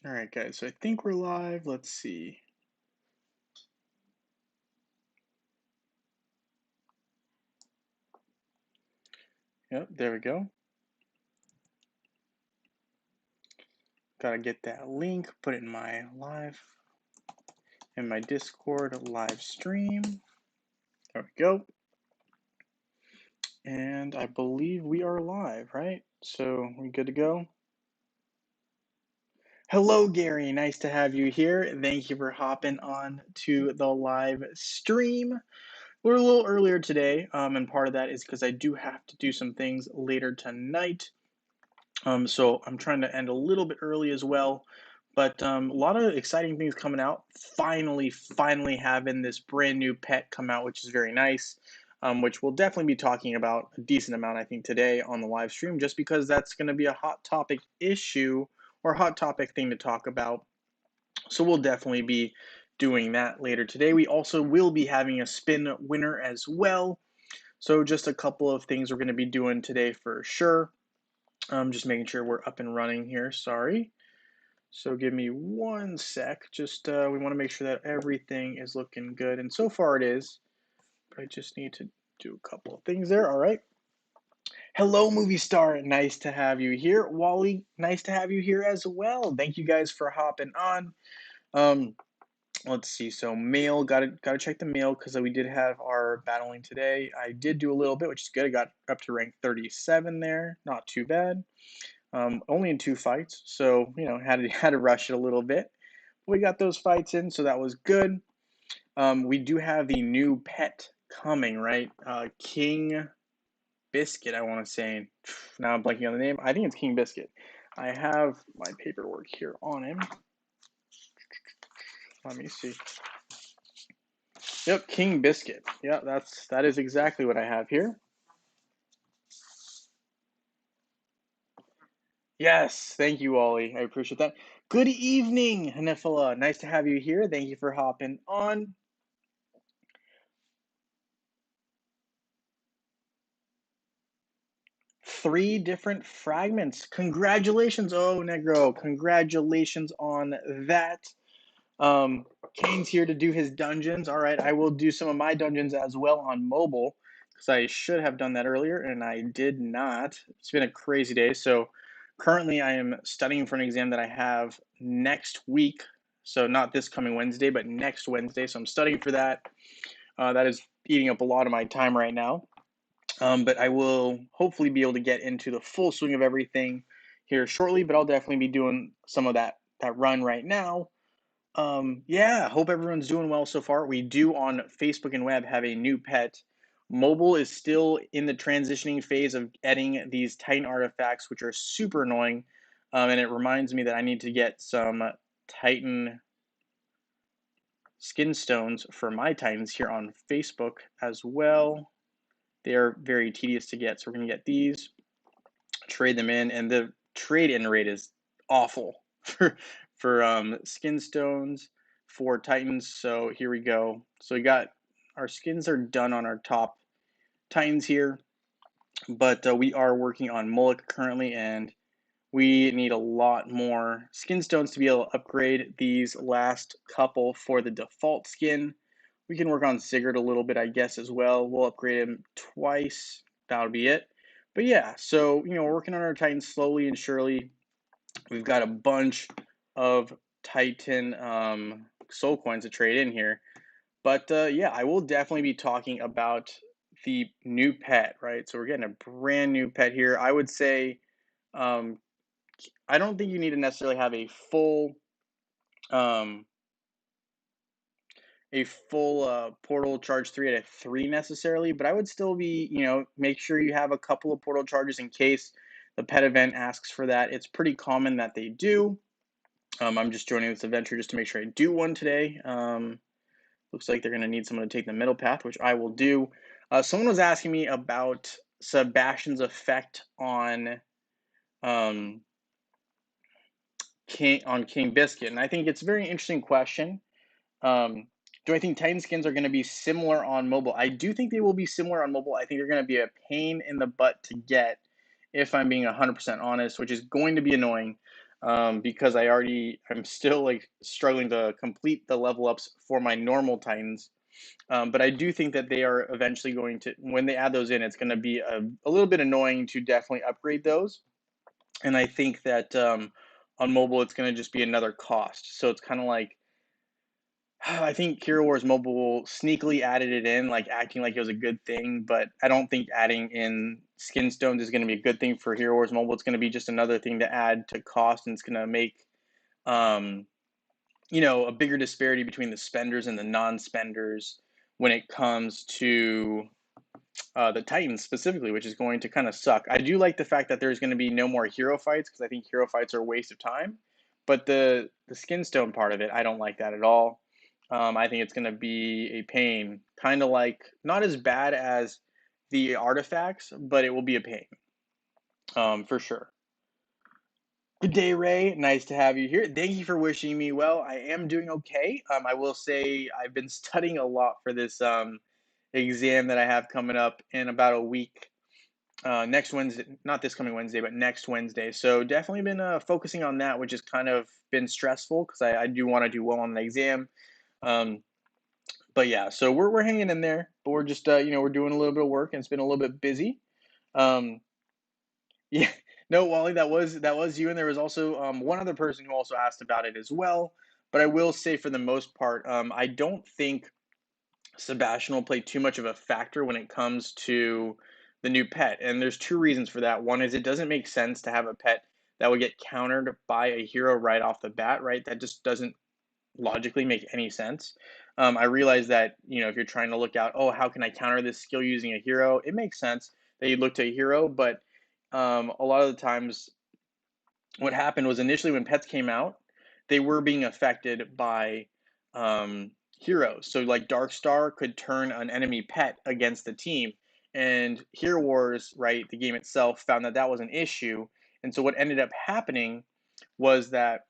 All right, guys, so I think we're live. Let's see. Yep, there we go. Gotta get that link, put it in my Discord live stream. There we go. And I believe we are live, right? So we good to go? Hello, Gary. Nice to have you here. Thank you for hopping on to the live stream. We're a little earlier today, and part of that is because I do have to do some things later tonight. So I'm trying to end a little bit early as well. But a lot of exciting things coming out. Finally having this brand new pet come out, which is very nice. Which we'll definitely be talking about a decent amount, I think, today on the live stream, just because that's going to be a hot topic issue or hot topic thing to talk about. So we'll definitely be doing that later today. We also will be having a spin winner as well. So just a couple of things we're going to be doing today for sure. Just making sure we're up and running here. Sorry. So give me one sec. Just we want to make sure that everything is looking good, and so far it is. But I just need to do a couple of things there. All right. Hello, movie star. Nice to have you here, Wally. Nice to have you here as well. Thank you guys for hopping on. Um, let's see. So mail, gotta check the mail because we did have our battling today. I did do a little bit, which is good. I got up to rank 37 there. Not too bad. Only in 2 fights, so had to rush it a little bit. We got those fights in, so that was good. We do have the new pet coming, right? King Biscuit, I want to say. Now I'm blanking on the name. I think it's King Biscuit. I have my paperwork here on him. Let me see. Yep, King Biscuit. Yeah, that is exactly what I have here. Yes, thank you, Ollie. I appreciate that. Good evening, Hanifala. Nice to have you here. Thank you for hopping on. 3 different fragments. Congratulations, oh Negro. Congratulations on that. Kane's here to do his dungeons. All right, I will do some of my dungeons as well on mobile because I should have done that earlier and I did not. It's been a crazy day. So currently I am studying for an exam that I have next week. So not this coming Wednesday, but next Wednesday. So I'm studying for that. That is eating up a lot of my time right now. But I will hopefully be able to get into the full swing of everything here shortly. But I'll definitely be doing some of that run right now. Yeah, hope everyone's doing well so far. We do on Facebook and web have a new pet. Mobile is still in the transitioning phase of adding these Titan artifacts, which are super annoying. And it reminds me that I need to get some Titan skin stones for my Titans here on Facebook as well. They are very tedious to get, so we're going to get these, trade them in, and the trade-in rate is awful for skin stones for Titans. So here we go. So we got our skins are done on our top Titans here, but we are working on Mullock currently, and we need a lot more skin stones to be able to upgrade these last couple for the default skin. We can work on Sigurd a little bit, I guess, as well. We'll upgrade him twice. That'll be it. But yeah, so, we're working on our Titans slowly and surely. We've got a bunch of Titan soul coins to trade in here. But yeah, I will definitely be talking about the new pet, right? So we're getting a brand new pet here. I would say um, I don't think you need to necessarily have um, a full portal charge 3 at a 3 necessarily, but I would still be, make sure you have a couple of portal charges in case the pet event asks for that. It's pretty common that they do. I'm just joining this adventure just to make sure I do one today. Looks like they're going to need someone to take the middle path, which I will do. Someone was asking me about Sebastian's effect on um, King Biscuit, and I think it's a very interesting question. Um, do I think Titan skins are going to be similar on mobile? I do think they will be similar on mobile. I think they're going to be a pain in the butt to get, if I'm being 100% honest, which is going to be annoying. because I'm still like struggling to complete the level ups for my normal Titans. But I do think that they are eventually going to, when they add those in, it's going to be a little bit annoying to definitely upgrade those. And I think that on mobile, it's going to just be another cost. So it's kind of like, I think Hero Wars Mobile sneakily added it in, like acting like it was a good thing, but I don't think adding in skin stones is going to be a good thing for Hero Wars Mobile. It's going to be just another thing to add to cost, and it's going to make um, a bigger disparity between the spenders and the non-spenders when it comes to the Titans specifically, which is going to kind of suck. I do like the fact that there's going to be no more hero fights because I think hero fights are a waste of time. But the skin stone part of it, I don't like that at all. I think it's going to be a pain, kind of like not as bad as the artifacts, but it will be a pain for sure. Good day, Ray. Nice to have you here. Thank you for wishing me well. I am doing okay. I will say I've been studying a lot for this exam that I have coming up in about a week. Next Wednesday, not this coming Wednesday, but next Wednesday. So definitely been focusing on that, which has kind of been stressful because I do want to do well on the exam. Um, but yeah, so we're hanging in there, but we're just we're doing a little bit of work and it's been a little bit busy. Um, yeah, no, Wally, that was you, and there was also one other person who also asked about it as well. But I will say, for the most part, I don't think Sebastian will play too much of a factor when it comes to the new pet. And there's two reasons for that. One is it doesn't make sense to have a pet that would get countered by a hero right off the bat, right? That just doesn't logically make any sense. I realize that, if you're trying to look out, oh, how can I counter this skill using a hero? It makes sense that you look to a hero, but a lot of the times what happened was initially when pets came out, they were being affected by heroes. So like Darkstar could turn an enemy pet against the team, and Hero Wars, right, the game itself found that that was an issue. And so what ended up happening was that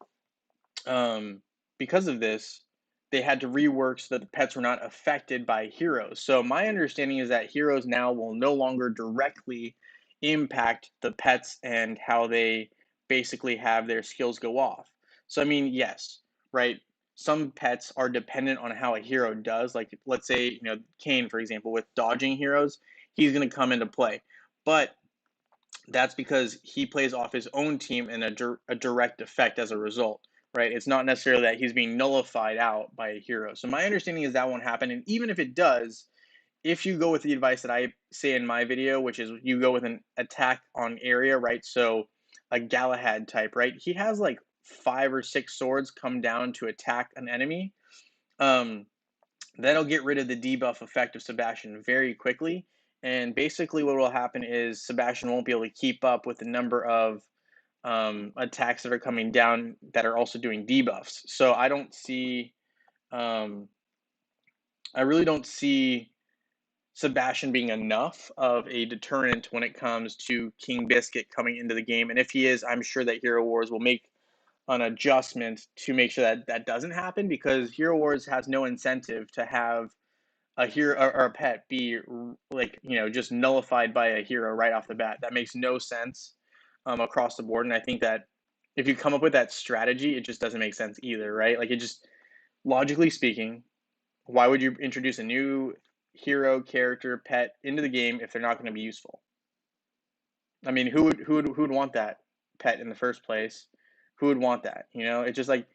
because of this, they had to rework so that the pets were not affected by heroes. So my understanding is that heroes now will no longer directly impact the pets and how they basically have their skills go off. So I mean, yes, right. Some pets are dependent on how a hero does. Like let's say, Kane, for example, with dodging heroes, he's going to come into play. But that's because he plays off his own team and a direct effect as a result, right? It's not necessarily that he's being nullified out by a hero. So my understanding is that won't happen. And even if it does, if you go with the advice that I say in my video, which is you go with an attack on area, right? So a Galahad type, right? He has like 5 or 6 swords come down to attack an enemy. Um, That'll get rid of the debuff effect of Sebastian very quickly. And basically, what will happen is Sebastian won't be able to keep up with the number of attacks that are coming down that are also doing debuffs. So um, I really don't see Sebastian being enough of a deterrent when it comes to King Biscuit coming into the game. And if he is, I'm sure that Hero Wars will make an adjustment to make sure that that doesn't happen because Hero Wars has no incentive to have a hero or a pet be like just nullified by a hero right off the bat. That makes no sense across the board, and I think that if you come up with that strategy, it just doesn't make sense either, right? Like it just logically speaking, why would you introduce a new hero character pet into the game if they're not going to be useful? I mean, who would want that pet in the first place? Who would want that? It's just like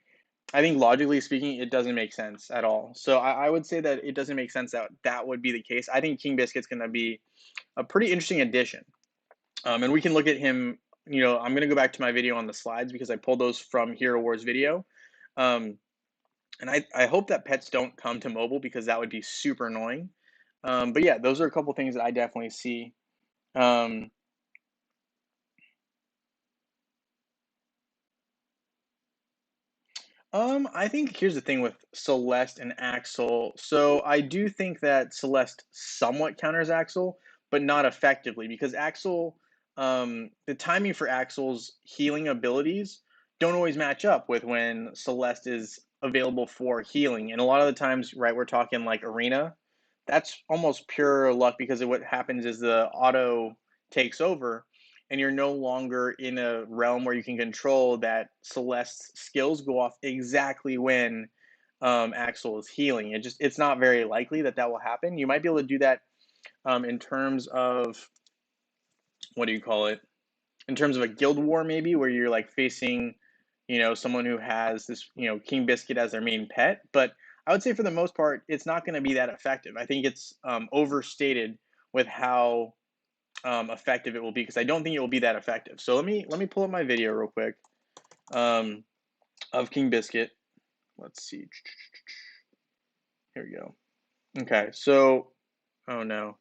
I think logically speaking, it doesn't make sense at all. So I would say that it doesn't make sense that that would be the case. I think King Biscuit's going to be a pretty interesting addition. And we can look at him. I'm going to go back to my video on the slides because I pulled those from Hero Wars video. Um, and I hope that pets don't come to mobile because that would be super annoying. But yeah, those are a couple things that I definitely see. Um, I think here's the thing with Celeste and Axel. So I do think that Celeste somewhat counters Axel, but not effectively because the timing for Axel's healing abilities don't always match up with when Celeste is available for healing. And a lot of the times, right, we're talking like arena, that's almost pure luck because of what happens is the auto takes over. and you're no longer in a realm where you can control that Celeste's skills go off exactly when Axel is healing. It's not very likely that that will happen. You might be able to do that in terms of, what do you call it? In terms of a guild war, maybe, where you're like facing, someone who has this, King Biscuit as their main pet. But I would say for the most part, it's not going to be that effective. I think it's overstated with how effective it will be, because I don't think it will be that effective. So let me pull up my video real quick um, of King Biscuit. Let's see. Here we go. Okay, so oh no,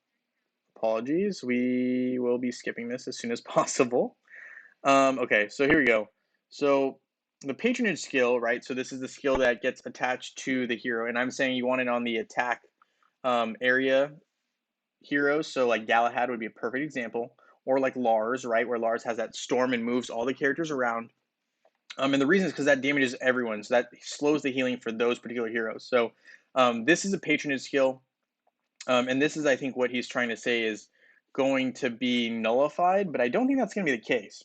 apologies. We will be skipping this as soon as possible. Okay, so here we go. So the patronage skill, right? So this is the skill that gets attached to the hero, and I'm saying you want it on the attack area heroes. So like Galahad would be a perfect example, or like Lars, right, where Lars has that storm and moves all the characters around. And the reason is because that damages everyone, so that slows the healing for those particular heroes. So this is a patronage skill, and this is, I think, what he's trying to say is going to be nullified, but I don't think that's going to be the case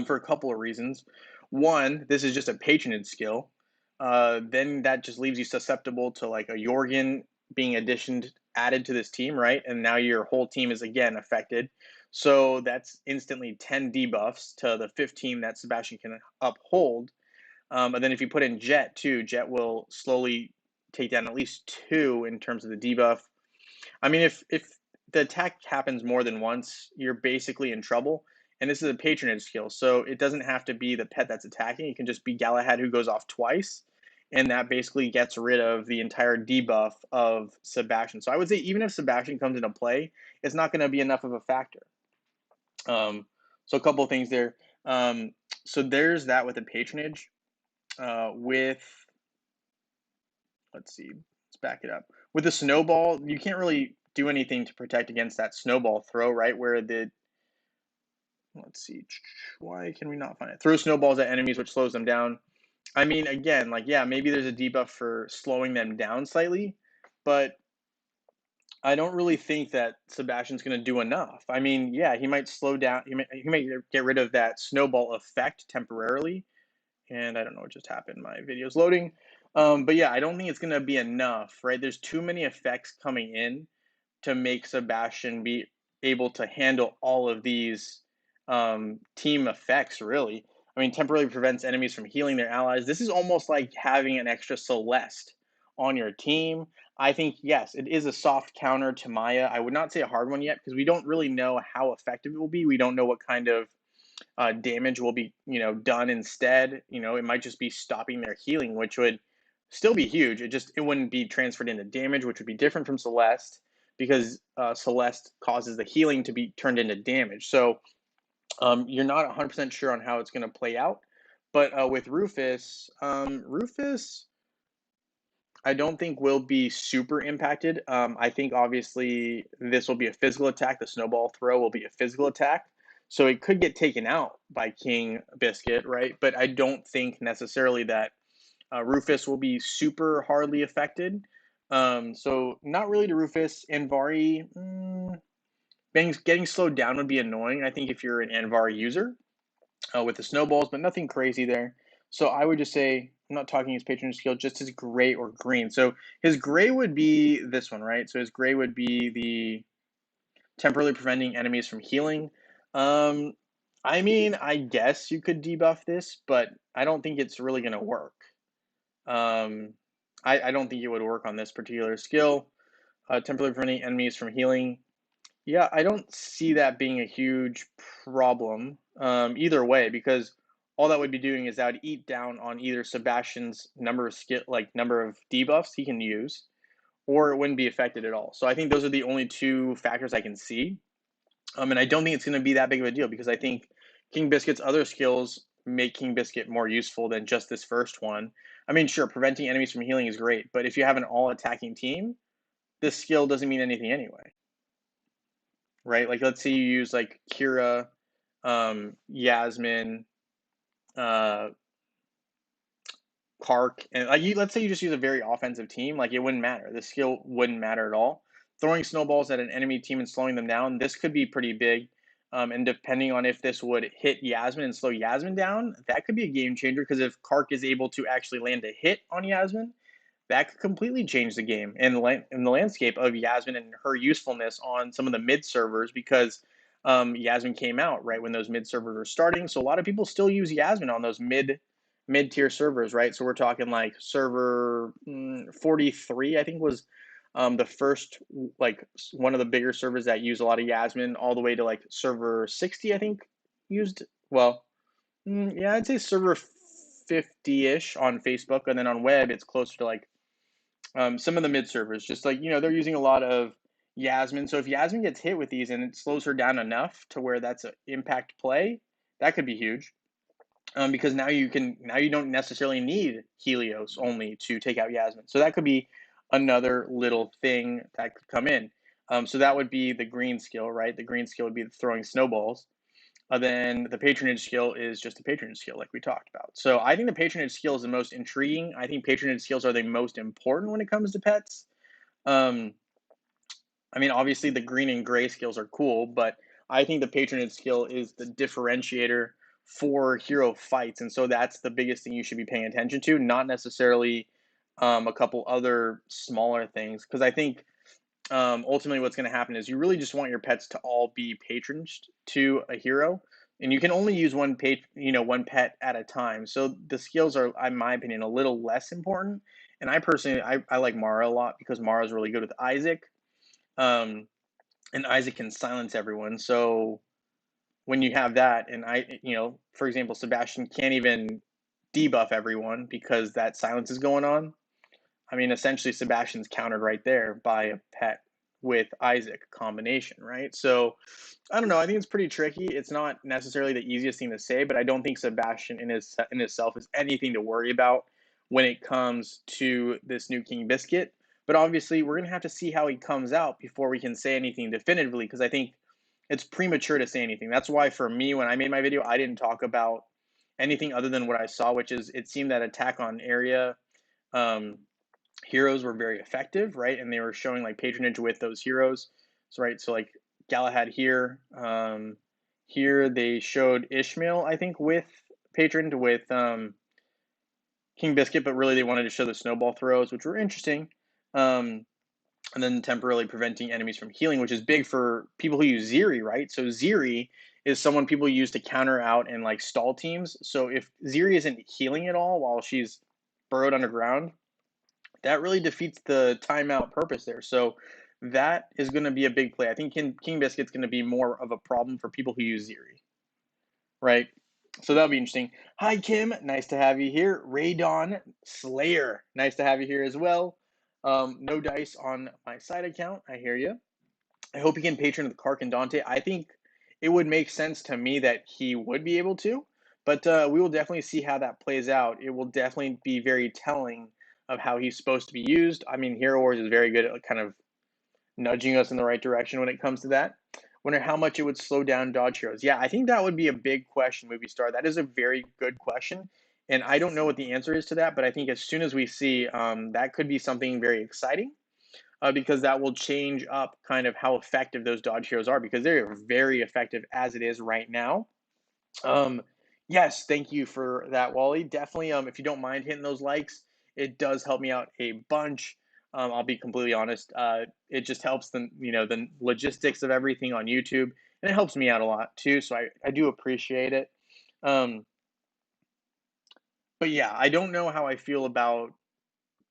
for a couple of reasons. One, this is just a patronage skill. Then that just leaves you susceptible to like a Jorgen being added to this team, right? And now your whole team is again affected. So that's instantly 10 debuffs to the 15 that Sebastian can uphold. And then if you put in Jet too, Jet will slowly take down at least two in terms of the debuff. I mean, if the attack happens more than once, you're basically in trouble. And this is a patronage skill, so it doesn't have to be the pet that's attacking. It can just be Galahad who goes off twice, and that basically gets rid of the entire debuff of Sebastian. So I would say even if Sebastian comes into play, it's not going to be enough of a factor. So a couple of things there. So there's that with the patronage. With Let's see, let's back it up. With the snowball, you can't really do anything to protect against that snowball throw, right? Where the Let's see, why can we not find it? Throw snowballs at enemies, which slows them down. I mean, again, like, yeah, maybe there's a debuff for slowing them down slightly, but I don't really think that Sebastian's going to do enough. I mean, yeah, he might slow down. He might get rid of that snowball effect temporarily. And I don't know what just happened. My video's loading. But yeah, I don't think it's going to be enough, right? There's too many effects coming in to make Sebastian be able to handle all of these team effects, really. I mean, temporarily prevents enemies from healing their allies. This is almost like having an extra Celeste on your team. I think, yes, it is a soft counter to Maya. I would not say a hard one yet, because we don't really know how effective it will be. We don't know what kind of damage will be, done instead. It might just be stopping their healing, which would still be huge. It wouldn't be transferred into damage, which would be different from Celeste, because Celeste causes the healing to be turned into damage. So you're not 100% sure on how it's going to play out. But with Rufus, I don't think will be super impacted. I think obviously this will be a physical attack. The snowball throw will be a physical attack. So it could get taken out by King Biscuit, right? But I don't think necessarily that Rufus will be super hardly affected. So not really to Rufus. Anvari, getting slowed down would be annoying, I think, if you're an Anvari user with the snowballs, but nothing crazy there. So I would just say, I'm not talking his patronage skill, just his gray or green. So his gray would be this one, right? So his gray would be the temporarily preventing enemies from healing. Um, I mean, I guess you could debuff this, but I don't think it's really going to work. Um, I don't think it would work on this particular skill. Temporarily preventing enemies from healing. Yeah, I don't see that being a huge problem either way, because all that would be doing is that would eat down on either Sebastian's number of debuffs he can use, or it wouldn't be affected at all. So I think those are the only two factors I can see. And I don't think it's going to be that big of a deal, because I think King Biscuit's other skills make King Biscuit more useful than just this first one. I mean, sure, preventing enemies from healing is great, but if you have an all attacking team, this skill doesn't mean anything anyway, right? Like, let's say you use like Kira, Yasmin, uh, Kark, and let's say you just use a very offensive team, like it wouldn't matter. The skill wouldn't matter at all. Throwing snowballs at an enemy team and slowing them down, this could be pretty big. And depending on if this would hit Yasmin and slow Yasmin down, that could be a game changer because if Kark is able to actually land a hit on Yasmin, that could completely change the game and in the landscape of Yasmin and her usefulness on some of the mid servers because Yasmin came out right when those mid servers were starting. So a lot of people still use Yasmin on those mid tier servers, right? So we're talking like server 43, I think was the first like one of the bigger servers that use a lot of Yasmin, all the way to like server 60, I think used well. Yeah, I'd say server 50-ish on Facebook, and then on web, it's closer to like some of the mid servers, just like, they're using a lot of Yasmin. So if Yasmin gets hit with these and it slows her down enough to where that's an impact play, that could be huge. Because now you don't necessarily need Helios only to take out Yasmin. So that could be another little thing that could come in. So that would be the green skill, right? The green skill would be throwing snowballs. Then the patronage skill is just a patronage skill, like we talked about. So I think the patronage skill is the most intriguing. I think patronage skills are the most important when it comes to pets. Um, I mean, obviously the green and gray skills are cool, but I think the patronage skill is the differentiator for hero fights, and so that's the biggest thing you should be paying attention to, not necessarily a couple other smaller things. Because I think ultimately what's going to happen is you really just want your pets to all be patrons to a hero, and you can only use one pet at a time. So the skills are, in my opinion, a little less important. And I personally, I like Mara a lot because Mara is really good with Isaac, um, and Isaac can silence everyone. So when you have that, and for example, Sebastian can't even debuff everyone because that silence is going on. I mean, essentially, Sebastian's countered right there by a pet with Isaac combination, right? So I don't know. I think it's pretty tricky. It's not necessarily the easiest thing to say, but I don't think Sebastian in himself is anything to worry about when it comes to this new King Biscuit. But obviously, we're gonna have to see how he comes out before we can say anything definitively, because I think it's premature to say anything. That's why for me, when I made my video, I didn't talk about anything other than what I saw, which is it seemed that attack on area um, heroes were very effective, right? And they were showing like patronage with those heroes. So right, so like Galahad here, here they showed Ishmael, I think, with patroned with King Biscuit, but really they wanted to show the snowball throws, which were interesting. Um, and then temporarily preventing enemies from healing, which is big for people who use Ziri, right? So Ziri is someone people use to counter out and like stall teams. So if Ziri isn't healing at all while she's burrowed underground, that really defeats the timeout purpose there. So that is going to be a big play. I think King Biscuit's going to be more of a problem for people who use Ziri, right? So that'll be interesting. Hi, Kim. Nice to have you here. Raydon Slayer. Nice to have you here as well. No dice on my side account. I hear you. I hope he can patron the Kark and Dante. I think it would make sense to me that he would be able to, but we will definitely see how that plays out. It will definitely be very telling of how he's supposed to be used. I mean, Hero Wars is very good at kind of nudging us in the right direction when it comes to that. Wonder how much it would slow down dodge heroes. Yeah, I think that would be a big question, movie star. That is a very good question. And I don't know what the answer is to that, but I think as soon as we see, that could be something very exciting, because that will change up kind of how effective those dodge heroes are, because they're very effective as it is right now. Um, yes, thank you for that, Wally. Definitely, if you don't mind hitting those likes, it does help me out a bunch. I'll be completely honest. It just helps the logistics of everything on YouTube, and it helps me out a lot too. So I do appreciate it. Um, but yeah, I don't know how I feel about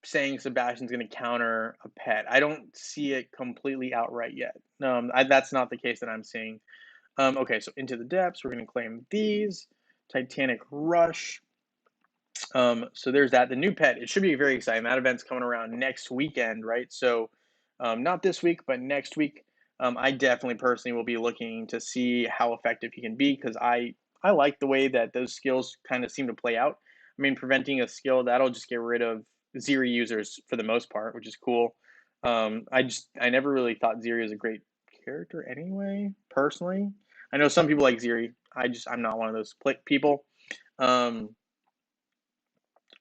saying Sebastian's going to counter a pet. I don't see it completely outright yet. That's not the case that I'm seeing. Okay, so into the depths, we're going to claim these. Titanic Rush. So there's that. The new pet, it should be very exciting. That event's coming around next weekend, right? So not this week, but next week. I definitely personally will be looking to see how effective he can be, because I like the way that those skills kind of seem to play out. I mean, preventing a skill, that'll just get rid of Ziri users for the most part, which is cool. I never really thought Ziri was a great character anyway, personally. I know some people like Ziri. I'm not one of those people. Um,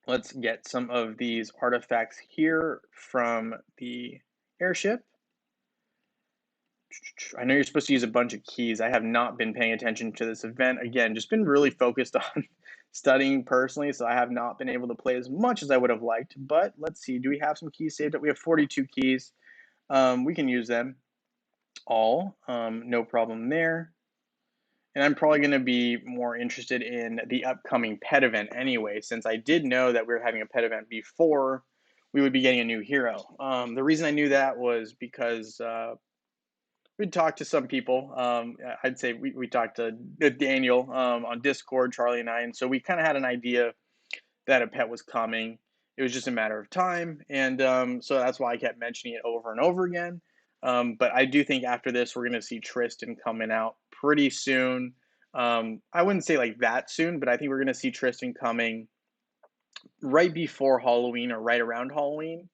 let's get some of these artifacts here from the airship. I know you're supposed to use a bunch of keys. I have not been paying attention to this event. Again, just been really focused on studying personally, so I have not been able to play as much as I would have liked. But let's see, do we have some keys saved up? We have 42 keys. We can use them all, no problem there. And I'm probably going to be more interested in the upcoming pet event anyway, since I did know that we were having a pet event before we would be getting a new hero. The reason I knew that was because we'd talked to some people. I'd say we talked to Daniel on Discord, Charlie and I, and so we kind of had an idea that a pet was coming. It was just a matter of time, and so that's why I kept mentioning it over and over again. But I do think after this, we're going to see Tristan coming out pretty soon. I wouldn't say like that soon, but I think we're going to see Tristan coming right before Halloween or right around Halloween.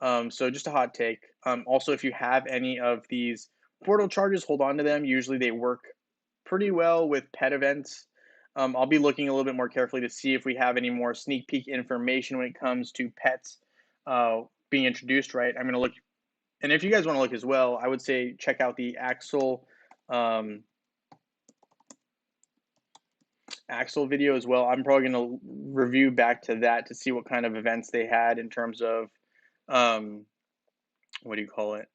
So just a hot take. Also, if you have any of these portal charges, hold on to them. Usually they work pretty well with pet events. I'll be looking a little bit more carefully to see if we have any more sneak peek information when it comes to pets being introduced, right? I'm going to look, and if you guys want to look as well, I would say check out the um, Axel video as well. I'm probably going to review back to that to see what kind of events they had in terms of, what do you call it?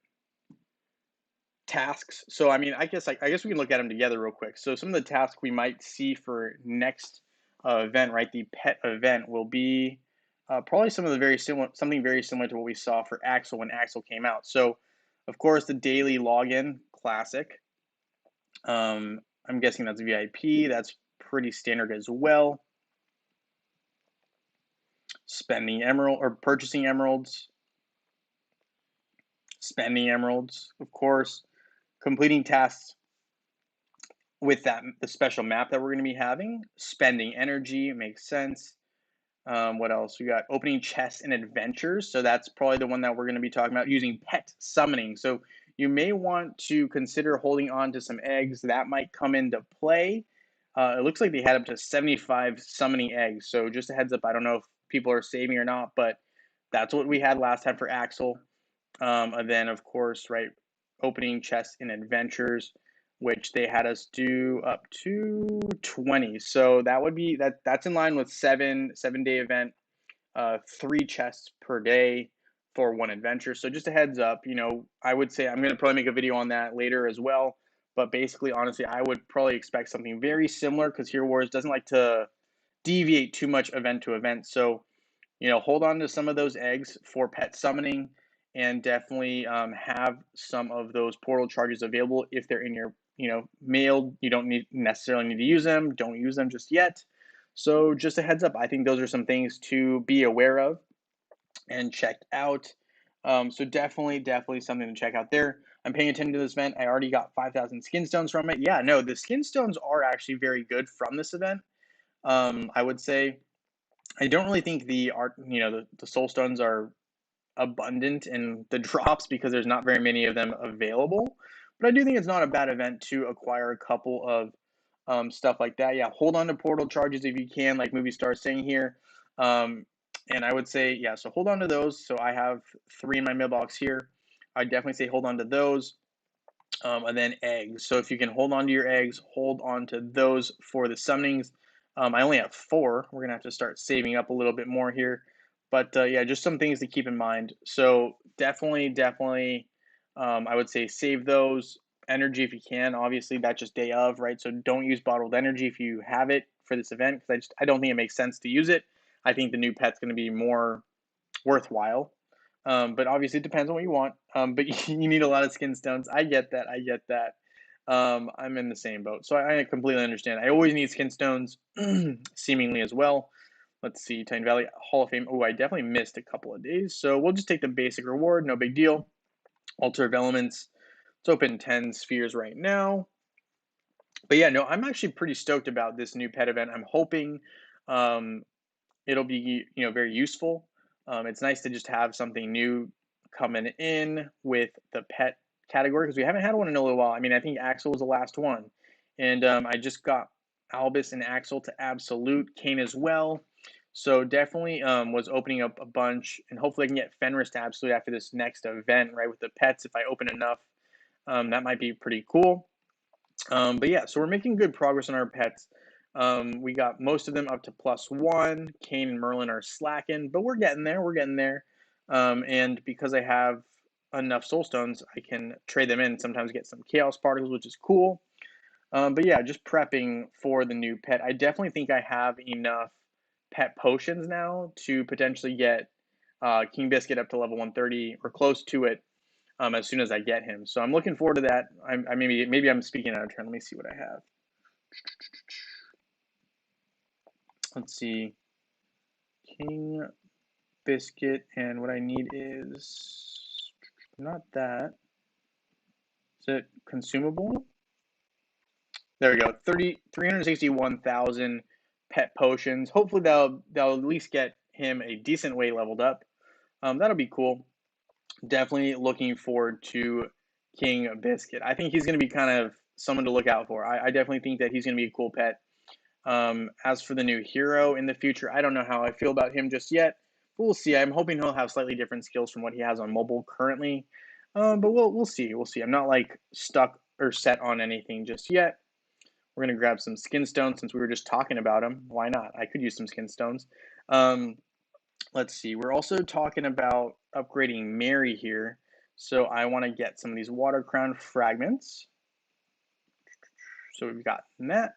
Tasks. So I mean, I guess we can look at them together real quick. So some of the tasks we might see for next event, right? The pet event will be probably some of the very similar, something very similar to what we saw for Axel when Axel came out. So, of course, the daily login, classic. I'm guessing that's VIP. That's pretty standard as well. Spending emerald or purchasing emeralds, spending emeralds, of course, completing tasks with the special map that we're going to be having, spending energy makes sense. What else? We got opening chests and adventures. So that's probably the one that we're going to be talking about, using pet summoning. So you may want to consider holding on to some eggs that might come into play. It looks like they had up to 75 summoning eggs. So just a heads up, I don't know if people are saving or not, but that's what we had last time for Axel. And then, of course, right, opening chests and adventures, which they had us do up to 20. So that would be that's in line with 7 day event, 3 chests per day for one adventure. So just a heads up, I would say I'm going to probably make a video on that later as well. But basically, honestly, I would probably expect something very similar because Hero Wars doesn't like to deviate too much event to event. So hold on to some of those eggs for pet summoning, and definitely have some of those portal charges available if they're in your, mailed. You don't necessarily need to use them. Don't use them just yet. So just a heads up, I think those are some things to be aware of and check out. So definitely something to check out there. I'm paying attention to this event. I already got 5,000 skin stones from it. Yeah, no, the skin stones are actually very good from this event. I would say I don't really think the art, the soul stones are abundant in the drops because there's not very many of them available. But I do think it's not a bad event to acquire a couple of stuff like that. Yeah, hold on to portal charges if you can, like Movie Star is saying here. And I would say, yeah, so hold on to those. So I have 3 in my mailbox here. I definitely say hold on to those. And then eggs. So if you can hold on to your eggs, hold on to those for the summonings. I only have 4. We're gonna have to start saving up a little bit more here, but yeah, just some things to keep in mind. So definitely, I would say save those energy if you can. Obviously, that's just day of, right? So don't use bottled energy if you have it for this event because I don't think it makes sense to use it. I think the new pet's going to be more worthwhile. But obviously, it depends on what you want. But you need a lot of skin stones. I get that. I get that. I'm in the same boat. So I completely understand. I always need skin stones, seemingly as well. Let's see, Titan Valley Hall of Fame. Oh, I definitely missed a couple of days. So we'll just take the basic reward. No big deal. Altar of Elements. Let's open 10 spheres right now. But yeah, no, I'm actually pretty stoked about this new pet event. I'm hoping um, it'll be very useful. It's nice to just have something new coming in with the pet category because we haven't had one in a little while. I mean, I think Axel was the last one, and I just got Albus and Axel to Absolute, Kane as well. So definitely was opening up a bunch, and hopefully I can get Fenris to Absolute after this next event, right, with the pets if I open enough. That might be pretty cool. But yeah, so we're making good progress on our pets. We got most of them up to +1. Kane and Merlin are slacking, but we're getting there. We're getting there. And because I have enough soul stones, I can trade them in and sometimes get some chaos particles, which is cool. But yeah, just prepping for the new pet. I definitely think I have enough pet potions now to potentially get King Biscuit up to level 130 or close to it as soon as I get him. So I'm looking forward to that. I maybe I'm speaking out of turn. Let me see what I have. Let's see, King Biscuit, and what I need is not that. Is it consumable? There we go. 361,000 pet potions. Hopefully that'll at least get him a decent way leveled up. That'll be cool. Definitely looking forward to King Biscuit. I think he's going to be kind of someone to look out for. I definitely think that he's going to be a cool pet. As for the new hero in the future, I don't know how I feel about him just yet. But we'll see. I'm hoping he'll have slightly different skills from what he has on mobile currently. But we'll see. We'll see. I'm not like stuck or set on anything just yet. We're gonna grab some skin stones since we were just talking about them. Why not? I could use some skin stones. Um, let's see. We're also talking about upgrading Mary here. So I want to get some of these water crown fragments. So we've got that.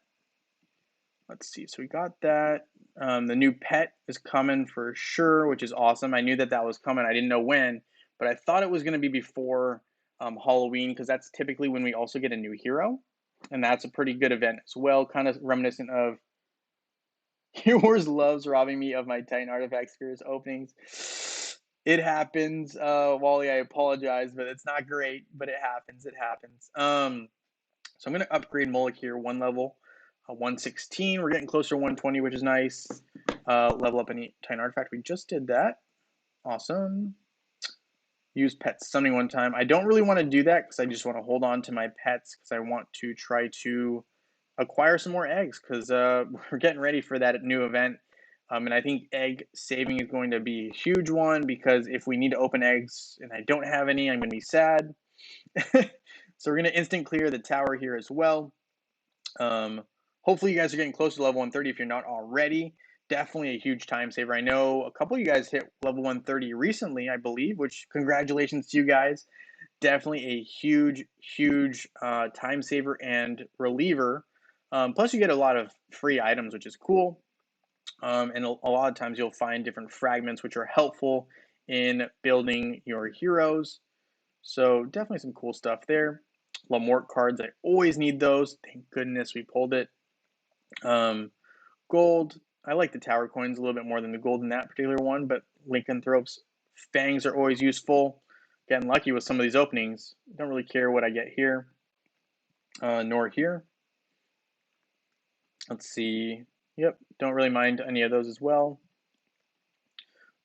Let's see. So we got that. The new pet is coming for sure, which is awesome. I knew that that was coming. I didn't know when, but I thought it was going to be before Halloween because that's typically when we also get a new hero. And that's a pretty good event as well, kind of reminiscent of Yours loves robbing me of my Titan Artifact Spheres openings. It happens, Wally. I apologize, but it's not great. But it happens. It happens. So I'm gonna upgrade Moloch here one level, 116. We're getting closer to 120, which is nice. Level up any Titan Artifact. We just did that. Awesome. Use pet summoning one time. I don't really want to do that because I just want to hold on to my pets because I want to try to acquire some more eggs because we're getting ready for that new event. And I think egg saving is going to be a huge one because if we need to open eggs and I don't have any, I'm going to be sad. So we're going to instant clear the tower here as well. Hopefully you guys are getting close to level 130 if you're not already. Definitely a huge time saver. I know a couple of you guys hit level 130 recently, I believe, which congratulations to you guys. Definitely a huge time saver and reliever. Plus you get a lot of free items, which is cool. And a lot of times you'll find different fragments which are helpful in building your heroes. So definitely some cool stuff there. Lamort cards, I always need those. Thank goodness we pulled it. Gold, I like the tower coins a little bit more than the gold in that particular one, but Lycanthrope's fangs are always useful. Getting lucky with some of these openings. Don't really care what I get here, nor here. Let's see. Yep, don't really mind any of those as well.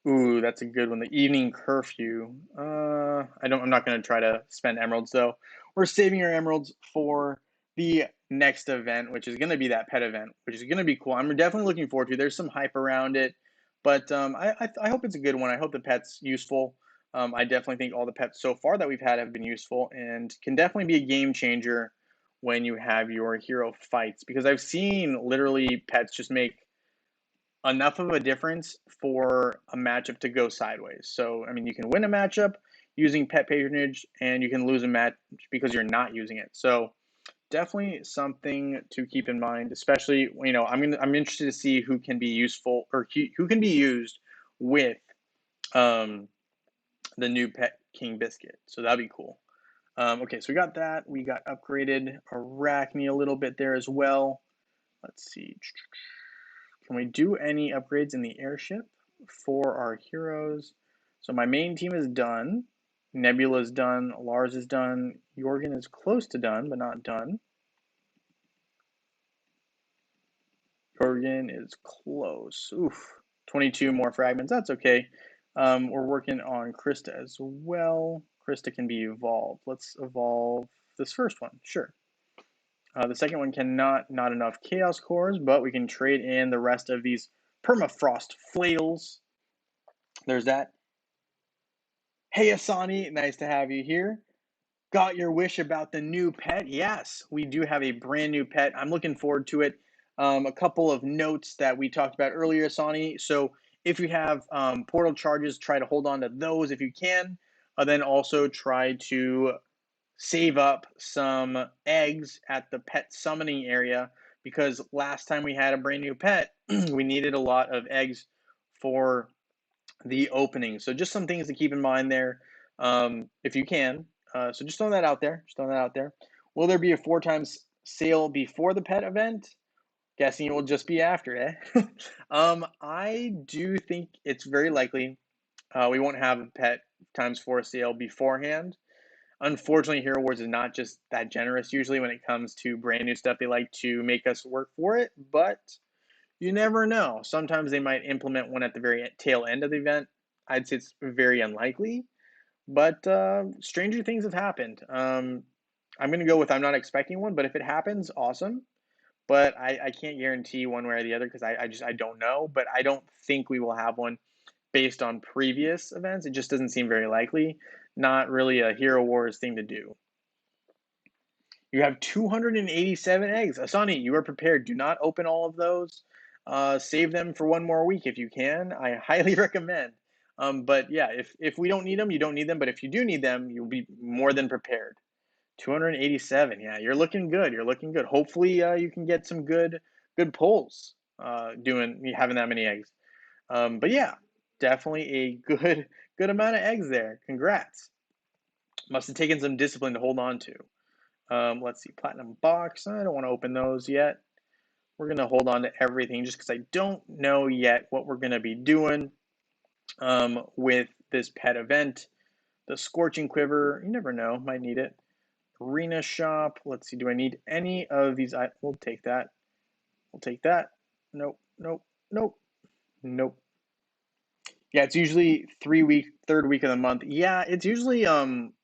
Ooh, that's a good one. The evening curfew. I'm not gonna try to spend emeralds though. We're saving our emeralds for the next event, which is gonna be that pet event, which is gonna be cool. I'm definitely looking forward to. There's some hype around it, but I hope it's a good one. I hope the pet's useful. I definitely think all the pets so far that we've had have been useful and can definitely be a game changer when you have your hero fights because I've seen literally pets just make enough of a difference for a matchup to go sideways. So, I mean, you can win a matchup using pet patronage, and you can lose a match because you're not using it. So, definitely something to keep in mind. Especially, I'm interested to see who can be useful or who can be used with the new pet King Biscuit. So that'd be cool. Okay, so we got that. We got upgraded Arachne a little bit there as well. Let's see. Can we do any upgrades in the airship for our heroes? So my main team is done. Nebula is done. Lars is done. Jorgen is close to done, but not done. Jorgen is close. Oof. 22 more fragments. That's okay. We're working on Krista as well. Krista can be evolved. Let's evolve this first one. Sure. The second one not enough chaos cores, but we can trade in the rest of these permafrost flails. There's that. Hey Asani, nice to have you here. Got your wish about the new pet? Yes, we do have a brand new pet. I'm looking forward to it. A couple of notes that we talked about earlier, Sonny. So if you have portal charges, try to hold on to those if you can. Then also try to save up some eggs at the pet summoning area because last time we had a brand new pet, we needed a lot of eggs for the opening. So just some things to keep in mind there, if you can. So just throwing that out there. Just throwing that out there. Will there be a 4 times sale before the pet event? Guessing it will just be after, eh? I do think it's very likely we won't have a pet times 4 sale beforehand. Unfortunately, Hero Wars is not just that generous usually when it comes to brand new stuff. They like to make us work for it, but you never know. Sometimes they might implement one at the very tail end of the event. I'd say it's very unlikely, but stranger things have happened. I'm going to go with I'm not expecting one, but if it happens, awesome. But I can't guarantee one way or the other because I don't know. But I don't think we will have one based on previous events. It just doesn't seem very likely. Not really a Hero Wars thing to do. You have 287 eggs. Asani, you are prepared. Do not open all of those. Save them for one more week if you can. I highly recommend. But yeah, if we don't need them, you don't need them. But if you do need them, you'll be more than prepared. 287. Yeah, you're looking good. You're looking good. Hopefully, you can get some good pulls doing having that many eggs. But yeah, definitely a good amount of eggs there. Congrats. Must have taken some discipline to hold on to. Let's see, platinum box. I don't want to open those yet. We're going to hold on to everything just because I don't know yet what we're going to be doing with this pet event. The Scorching Quiver, you never know, might need it. Arena Shop, let's see, do I need any of these? We'll take that. We'll take that. Nope, nope, nope, nope. Yeah, it's usually third week of the month. Yeah, it's usually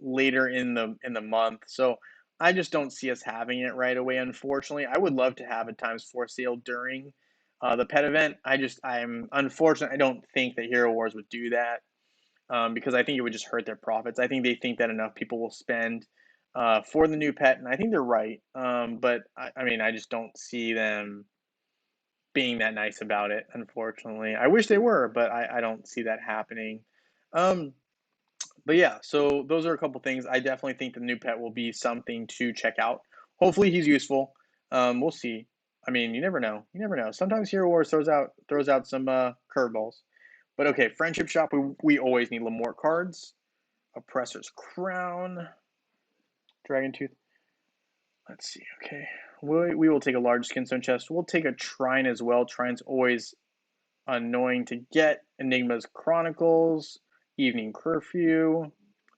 later in the month. So I just don't see us having it right away, unfortunately. I would love to have a times 4 sale during the pet event. I'm unfortunate. I don't think that Hero Wars would do that because I think it would just hurt their profits. I think they think that enough people will spend for the new pet, and I think they're right. But I mean, I just don't see them being that nice about it, unfortunately. I wish they were, but I don't see that happening. Um, but yeah, so those are a couple things. I definitely think the new pet will be something to check out. Hopefully he's useful. We'll see. I mean, you never know. You never know. Sometimes Hero Wars throws out some curveballs. But okay, Friendship Shop, we always need Lamort cards. Oppressor's Crown. Dragon Tooth. Let's see. Okay. We will take a large Skinstone chest. We'll take a Trine as well. Trine's always annoying to get. Enigma's Chronicles, Evening Curfew,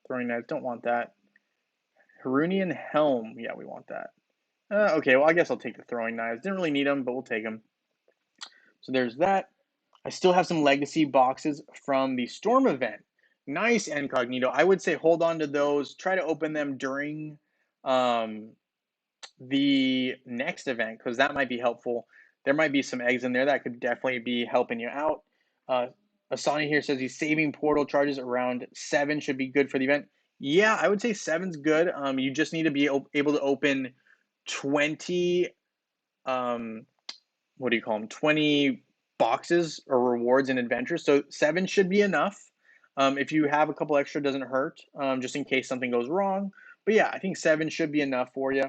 Throwing Knives, don't want that. Harunian Helm, yeah, we want that. Okay, well, I guess I'll take the Throwing Knives. Didn't really need them, but we'll take them. So there's that. I still have some legacy boxes from the Storm event. Nice, Incognito. I would say hold on to those. Try to open them during um, the next event because that might be helpful. There might be some eggs in there that could definitely be helping you out. Uh, Asani here says he's saving portal charges around 7 should be good for the event. Yeah, I would say 7's good. You just need to be able to open 20 what do you call them? 20 boxes or rewards and adventures. So 7 should be enough. If you have a couple extra, doesn't hurt, just in case something goes wrong. But yeah, I think 7 should be enough for you.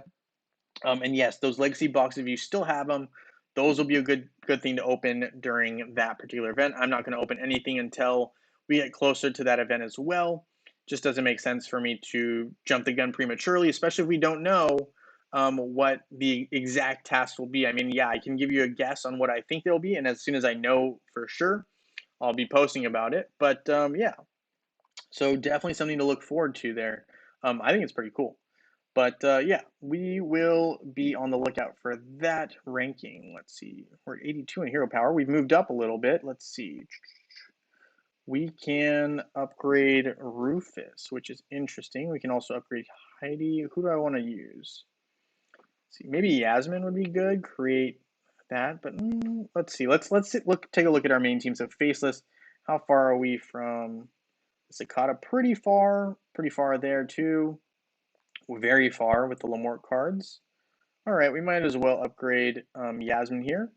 And yes, those legacy boxes, if you still have them, those will be a good thing to open during that particular event. I'm not going to open anything until we get closer to that event as well. Just doesn't make sense for me to jump the gun prematurely, especially if we don't know what the exact tasks will be. I mean, yeah, I can give you a guess on what I think they'll be, and as soon as I know for sure, I'll be posting about it. But yeah, so definitely something to look forward to there. I think it's pretty cool. But yeah, we will be on the lookout for that ranking. Let's see, we're 82 in hero power. We've moved up a little bit. Let's see. We can upgrade Rufus, which is interesting. We can also upgrade Heidi. Who do I want to use? Let's see, maybe Yasmin would be good. Create that, but let's see. Let's take a look at our main team. So Faceless, how far are we from Sakata? Pretty far there too. very far with the Lamort cards. All right, we might as well upgrade Yasmin here.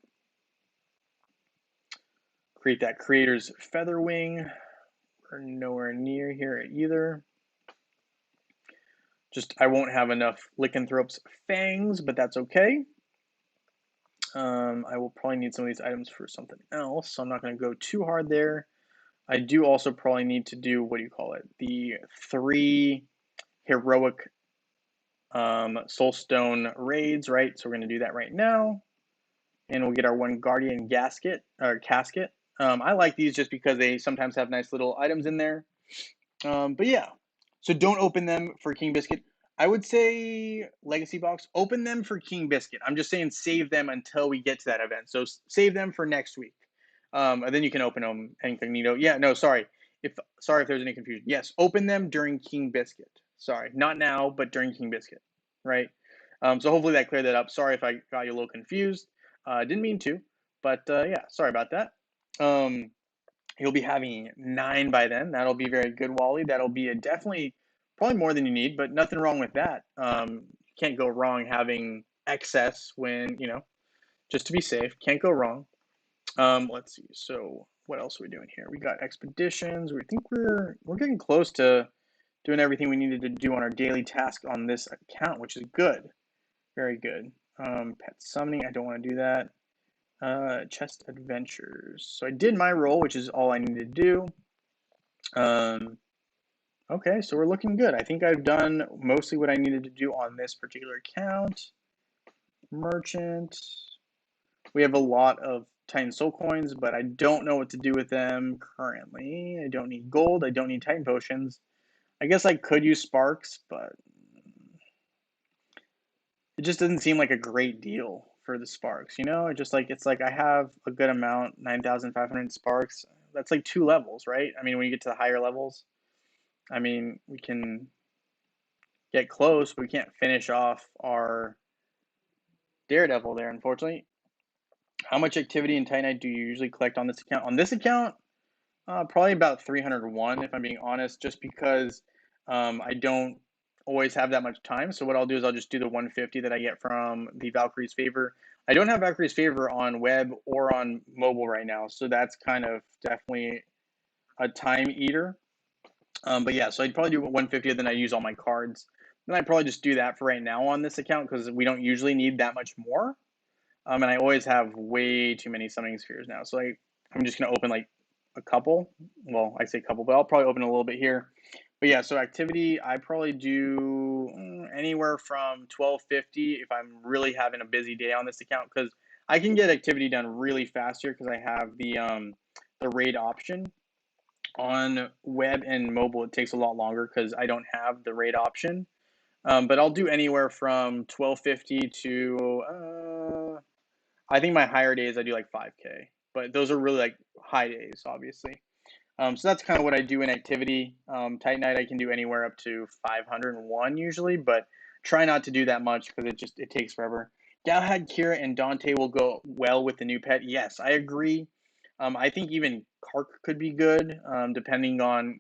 Create that Creator's Feather Wing. We're nowhere near here either. Just, I won't have enough Lycanthrope's Fangs, but that's okay. I will probably need some of these items for something else, so I'm not going to go too hard there. I do also probably need to do, what do you call it? The 3 heroic Soulstone raids, right? So we're going to do that right now. And we'll get our 1 Guardian Gasket, or Casket. I like these just because they sometimes have nice little items in there. But yeah, so don't open them for King Biscuit. I would say Legacy Box, open them for King Biscuit. I'm just saying save them until we get to that event. So save them for next week. And then you can open them incognito. Yeah, no, sorry. Sorry if there's any confusion. Yes, open them during King Biscuit. Sorry, not now, but during King Biscuit, right? So hopefully that cleared that up. Sorry if I got you a little confused. Didn't mean to, but yeah, sorry about that. You'll be having 9 by then. That'll be very good, Wally. That'll be a definitely probably more than you need, but nothing wrong with that. Can't go wrong having excess when, just to be safe. Can't go wrong. Let's see. So what else are we doing here? We got expeditions. We think we're getting close to doing everything we needed to do on our daily task on this account, which is good. Very good. Pet summoning. I don't want to do that. Chest adventures. So I did my role, which is all I need to do. Okay, so we're looking good. I think I've done mostly what I needed to do on this particular account. Merchant. We have a lot of Titan Soul Coins, but I don't know what to do with them currently. I don't need gold. I don't need Titan Potions. I guess I could use Sparks, but it just doesn't seem like a great deal for the Sparks, it's like I have a good amount, 9,500 Sparks. That's like 2 levels, right? I mean, when you get to the higher levels, I mean, we can get close, but we can't finish off our Daredevil there, unfortunately. How much activity and Titanite do you usually collect on this account? On this account, probably about 301, if I'm being honest, just because I don't always have that much time. So what I'll do is I'll just do the 150 that I get from the Valkyrie's Favor. I don't have Valkyrie's Favor on web or on mobile right now, so that's kind of definitely a time eater. But yeah, so I'd probably do 150, then I use all my cards. Then I'd probably just do that for right now on this account because we don't usually need that much more. And I always have way too many summoning spheres now. So I'm just going to open like a couple. Well, I say couple, but I'll probably open a little bit here. But yeah, so activity, I probably do anywhere from 1250 if I'm really having a busy day on this account because I can get activity done really fast here because I have the raid option. On web and mobile, it takes a lot longer because I don't have the raid option. But I'll do anywhere from 1250 to I think my higher days I do like 5K, but those are really like high days, obviously. So that's kind of what I do in activity. Titanite I can do anywhere up to 501 usually, but try not to do that much because it takes forever. Galahad, Kira, and Dante will go well with the new pet. Yes, I agree. I think even Kark could be good, depending on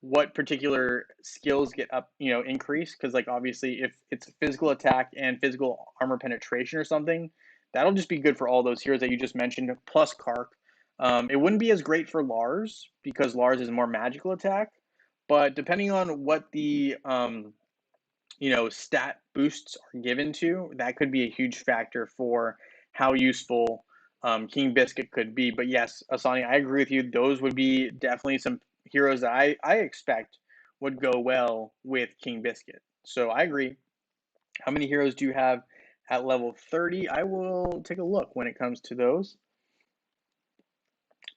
what particular skills get up, increased. Because like obviously, if it's physical attack and physical armor penetration or something, that'll just be good for all those heroes that you just mentioned, plus Kark. It wouldn't be as great for Lars because Lars is more magical attack, but depending on what the stat boosts are given to, that could be a huge factor for how useful King Biscuit could be. But yes, Asani, I agree with you. Those would be definitely some heroes that I expect would go well with King Biscuit. So I agree. How many heroes do you have at level 30? I will take a look when it comes to those.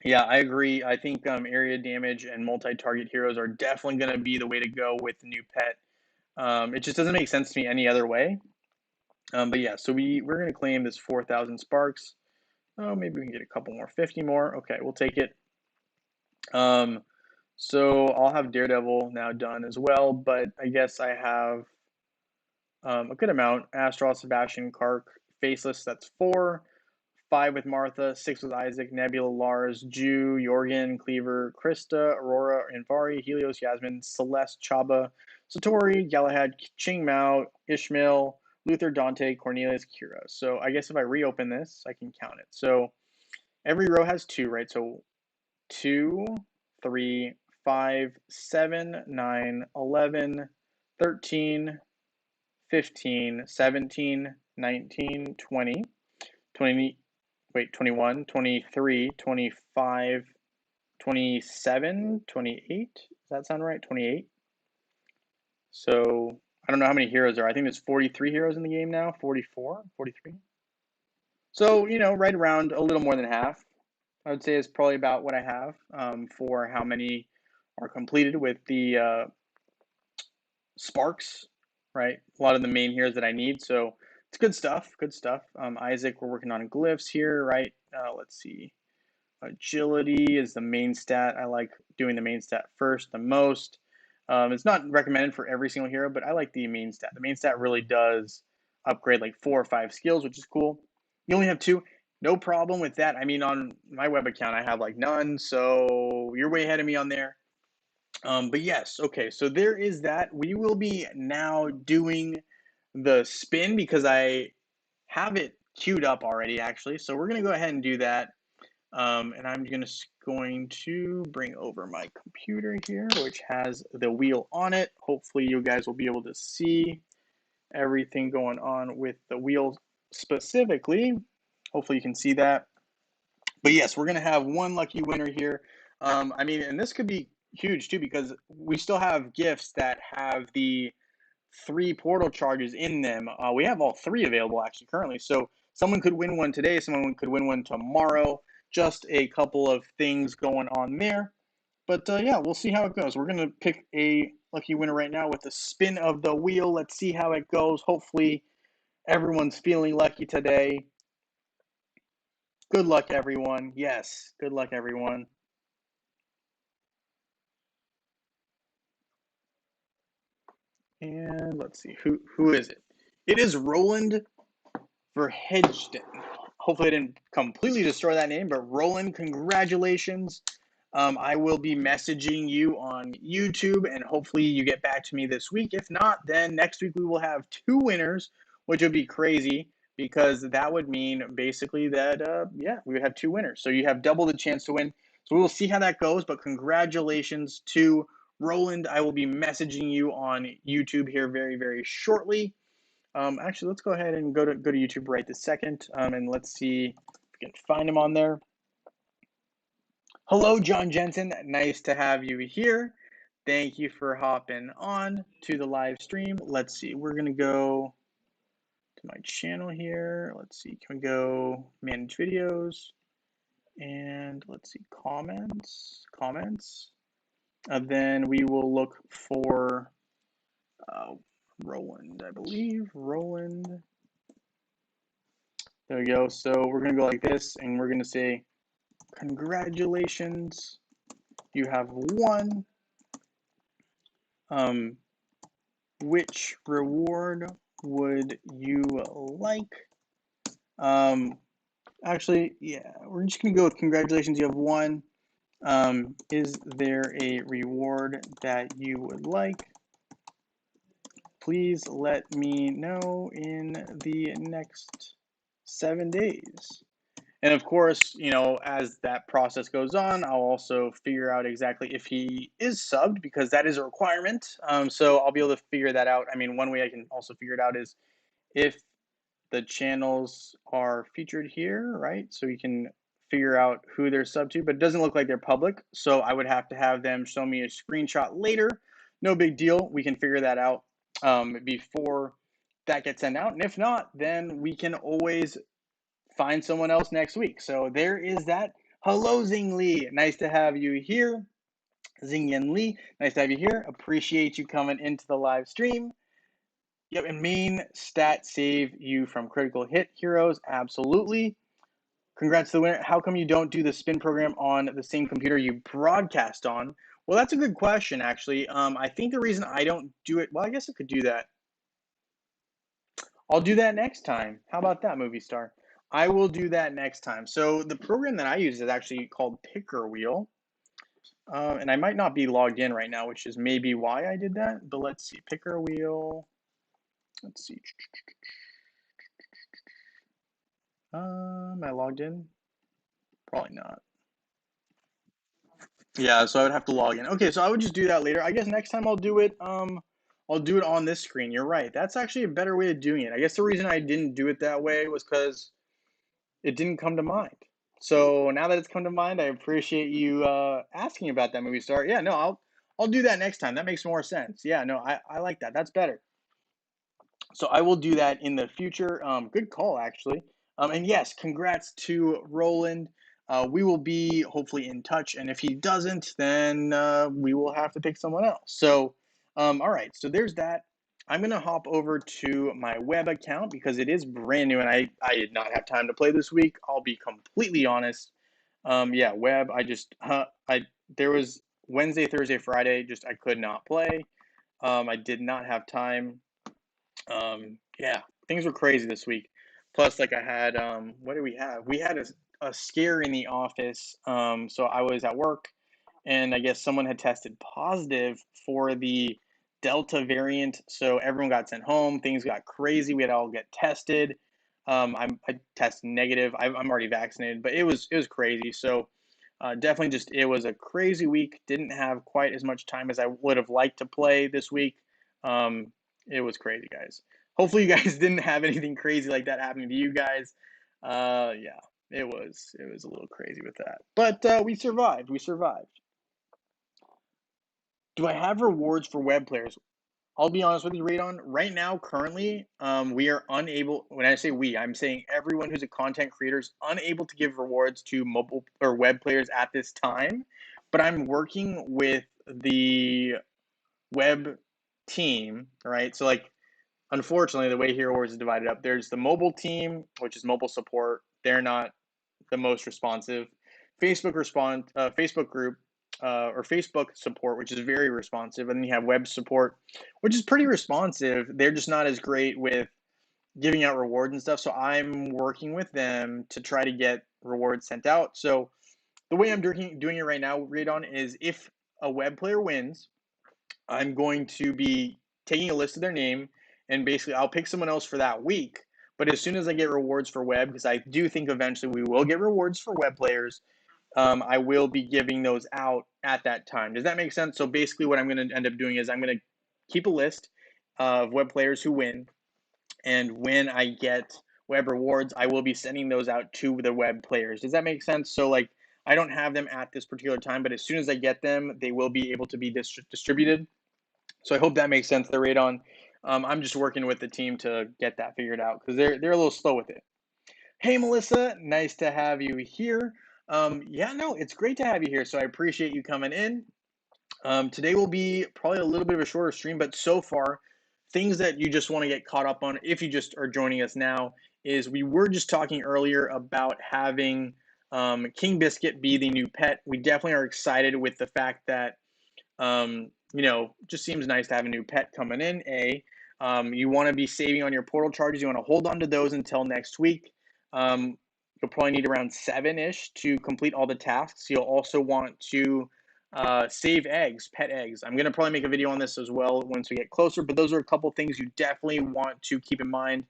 Yeah, I agree. I think area damage and multi-target heroes are definitely going to be the way to go with the new pet. It just doesn't make sense to me any other way. But yeah, so we're going to claim this 4,000 sparks. Oh, maybe we can get a couple more, 50 more. Okay, we'll take it. So I'll have Daredevil now done as well, but I guess I have a good amount. Astral, Sebastian, Kark, Faceless, that's 4. 5 with Martha, 6 with Isaac, Nebula, Lars, Ju, Jorgen, Cleaver, Krista, Aurora, Invari, Helios, Yasmin, Celeste, Chaba, Satori, Galahad, Ching Mao, Ishmael, Luther, Dante, Cornelius, Kira. So I guess if I reopen this, I can count it. So every row has 2, right? So 2, 3, 5, 7, 9, 11, 13, 15, 17, 19, 20, 20, wait, 21, 23, 25, 27, 28. Does that sound right? 28. So I don't know how many heroes there are. I think there's 43 heroes in the game now. 44, 43. So, right around a little more than half. I would say is probably about what I have for how many are completed with the sparks, right? A lot of the main heroes that I need. So it's good stuff. Good stuff. Isaac, we're working on glyphs here, right? Let's see. Agility is the main stat. I like doing the main stat first the most. It's not recommended for every single hero, but I like the main stat. The main stat really does upgrade like 4 or 5 skills, which is cool. You only have 2. No problem with that. I mean, on my web account, I have like none, so you're way ahead of me on there. But yes, okay, so there is that. We will be now doing the spin because I have it queued up already, actually. So we're going to go ahead and do that. And I'm going to bring over my computer here, which has the wheel on it. Hopefully you guys will be able to see everything going on with the wheel specifically. Hopefully you can see that. But yes, we're going to have one lucky winner here. I mean, and this could be huge too, because we still have gifts that have the 3 portal charges in them. We have all 3 available actually currently. So someone could win one today, someone could win one tomorrow. Just a couple of things going on there. But yeah, we'll see how it goes. We're going to pick a lucky winner right now with the spin of the wheel. Let's see how it goes. Hopefully everyone's feeling lucky today. Good luck, everyone. Yes, good luck, everyone. And let's see, who is it? It is Roland Verhegden. Hopefully I didn't completely destroy that name, but Roland, congratulations. I will be messaging you on YouTube, and hopefully you get back to me this week. If not, then next week we will have 2 winners, which would be crazy because that would mean basically that, yeah, we would have 2 winners. So you have double the chance to win. So we will see how that goes, but congratulations to Roland. I will be messaging you on YouTube here very, very shortly. Actually, let's go ahead and go to YouTube right this second, and let's see if we can find him on there. Hello, John Jensen. Nice to have you here. Thank you for hopping on to the live stream. Let's see. We're going to go to my channel here. Let's see. Can we go manage videos? And let's see. Comments. Then we will look for Roland, I believe. Roland. There we go. So we're going to go like this, and we're going to say, congratulations, you have won. Which reward would you like? Actually, yeah, we're just gonna go with congratulations, you have won. Is there a reward that you would like? Please let me know in the next 7 days. And of course, as that process goes on, I'll also figure out exactly if he is subbed, because that is a requirement. So I'll be able to figure that out. I mean, one way I can also figure it out is if the channels are featured here, right? So you can figure out who they're subbed to, but it doesn't look like they're public. So I would have to have them show me a screenshot later. No big deal. We can figure that out before that gets sent out. And if not, then we can always find someone else next week. So there is that. Hello, Zing Li. Nice to have you here. Zingyan Li, nice to have you here. Appreciate you coming into the live stream. Yep, and main stat save you from critical hit heroes. Absolutely. Congrats to the winner. How come you don't do the spin program on the same computer you broadcast on? Well, that's a good question, actually. I think the reason I don't do it, well, I guess I could do that. I'll do that next time. How about that, movie star? I will do that next time. So the program that I use is actually called Picker Wheel. And I might not be logged in right now, which is maybe why I did that. But let's see, Picker Wheel. Let's see. Am I logged in? Probably not. Yeah, so I would have to log in. Okay, so I would just do that later. I guess next time I'll do it. I'll do it on this screen. You're right. That's actually a better way of doing it. I guess the reason I didn't do it that way was because it didn't come to mind. So now that it's come to mind, I appreciate you asking about that movie star. Yeah, no, I'll do that next time. That makes more sense. Yeah, no, I like that. That's better. So I will do that in the future. Good call, actually. And yes, congrats to Roland. We will be hopefully in touch, and if he doesn't, then we will have to pick someone else. So, all right. So there's that. I'm gonna hop over to my web account because it is brand new, and I did not have time to play this week. I'll be completely honest. Yeah, web. I there was Wednesday, Thursday, Friday. Just I could not play. I did not have time. Yeah, things were crazy this week. Plus, like I had, what did we have? We had a scare in the office. So I was at work, and I guess someone had tested positive for the Delta variant. So everyone got sent home. Things got crazy. We had to all get tested. I tested negative. I'm already vaccinated, but it was crazy. So definitely just it was a crazy week. Didn't have quite as much time as I would have liked to play this week. It was crazy, guys. Hopefully, you guys didn't have anything crazy like that happening to you guys. Yeah, it was a little crazy with that, but we survived. We survived. Do I have rewards for web players? I'll be honest with you, Radon. Right now, currently, we are unable. When I say we, I'm saying everyone who's a content creator is unable to give rewards to mobile or web players at this time. But I'm working with the web team, right? So, like, unfortunately, the way Hero Wars is divided up, there's the mobile team, which is mobile support. They're not the most responsive. Facebook group or Facebook support, which is very responsive, and then you have web support, which is pretty responsive. They're just not as great with giving out rewards and stuff. So I'm working with them to try to get rewards sent out. So the way I'm doing it right now, Radon, is if a web player wins, I'm going to be taking a list of their name, and basically I'll pick someone else for that week. But as soon as I get rewards for web, because I do think eventually we will get rewards for web players, I will be giving those out at that time. Does that make sense? So basically, what I'm going to end up doing is I'm going to keep a list of web players who win, and when I get web rewards, I will be sending those out to the web players. Does that make sense? So like, I don't have them at this particular time, but as soon as I get them, they will be able to be distributed. So I hope that makes sense, the radon. I'm just working with the team to get that figured out because they're a little slow with it. Hey, Melissa, nice to have you here. Yeah, no, it's great to have you here. So I appreciate you coming in. Today will be probably a little bit of a shorter stream, but so far, things that you just want to get caught up on if you just are joining us now is we were just talking earlier about having King Biscuit be the new pet. We definitely are excited with the fact that just seems nice to have a new pet coming in. You want to be saving on your portal charges. You want to hold on to those until next week. You'll probably need around 7-ish to complete all the tasks. You'll also want to save eggs, pet eggs. I'm going to probably make a video on this as well once we get closer, but those are a couple things you definitely want to keep in mind.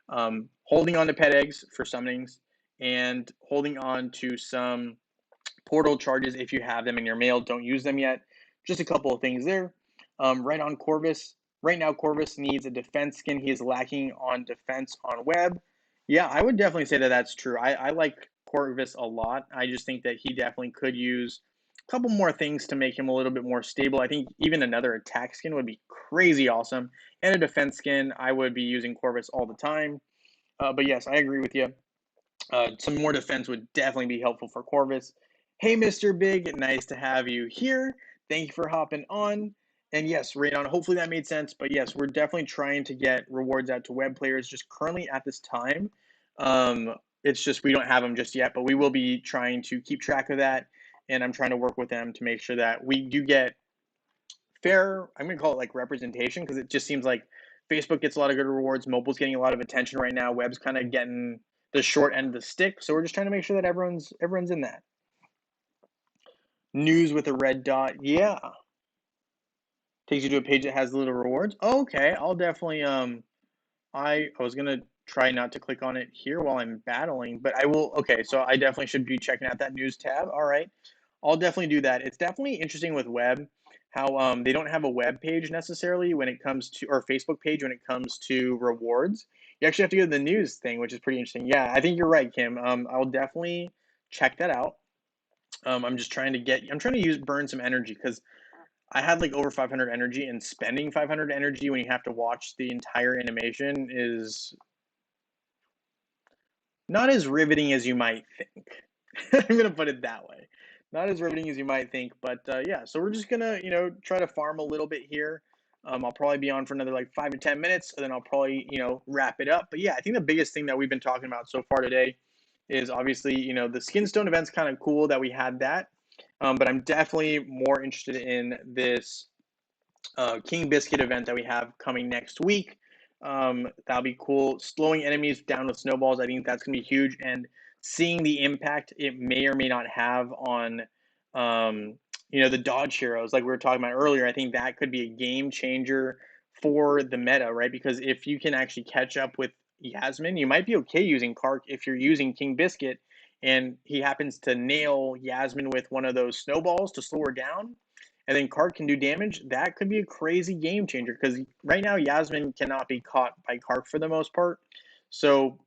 Holding on to pet eggs for summonings and holding on to some portal charges if you have them in your mail. Don't use them yet. Just a couple of things there. Corvus. Right now, Corvus needs a defense skin. He is lacking on defense on web. Yeah, I would definitely say that that's true. I like Corvus a lot. I just think that he definitely could use a couple more things to make him a little bit more stable. I think even another attack skin would be crazy awesome. And a defense skin, I would be using Corvus all the time. But yes, I agree with you. Some more defense would definitely be helpful for Corvus. Hey, Mr. Big, nice to have you here. Thank you for hopping on. And yes, Radon, hopefully that made sense. But yes, we're definitely trying to get rewards out to web players just currently at this time. It's just we don't have them just yet, but we will be trying to keep track of that. And I'm trying to work with them to make sure that we do get fair, I'm going to call it like representation because it just seems like Facebook gets a lot of good rewards. Mobile's getting a lot of attention right now. Web's kind of getting the short end of the stick. So we're just trying to make sure that everyone's in that. News with a red dot. Yeah. Takes you to a page that has little rewards. Okay, I'll definitely I was gonna try not to click on it here while I'm battling, but I will. Okay, so I definitely should be checking out that news tab. All right, I'll definitely do that. It's definitely interesting with web how they don't have a web page necessarily when it comes to or Facebook page when it comes to rewards. You actually have to go to the news thing, which is pretty interesting. Yeah, I think you're right, Kim. I'll definitely check that out. I'm just trying to I'm trying to burn some energy because I had like over 500 energy, and spending 500 energy when you have to watch the entire animation is not as riveting as you might think. I'm gonna put it that way. Not as riveting as you might think, but yeah. So we're just gonna, try to farm a little bit here. I'll probably be on for another like 5 to 10 minutes, and then I'll probably, wrap it up. But yeah, I think the biggest thing that we've been talking about so far today is obviously, the Skinstone event's kind of cool that we had that. But I'm definitely more interested in this King Biscuit event that we have coming next week. That'll be cool. Slowing enemies down with snowballs, I think that's going to be huge. And seeing the impact it may or may not have on, the dodge heroes, like we were talking about earlier, I think that could be a game changer for the meta, right? Because if you can actually catch up with Yasmin, you might be okay using Kark if you're using King Biscuit and he happens to nail Yasmin with one of those snowballs to slow her down and then Kark can do damage, that could be a crazy game changer because right now Yasmin cannot be caught by Kark for the most part. So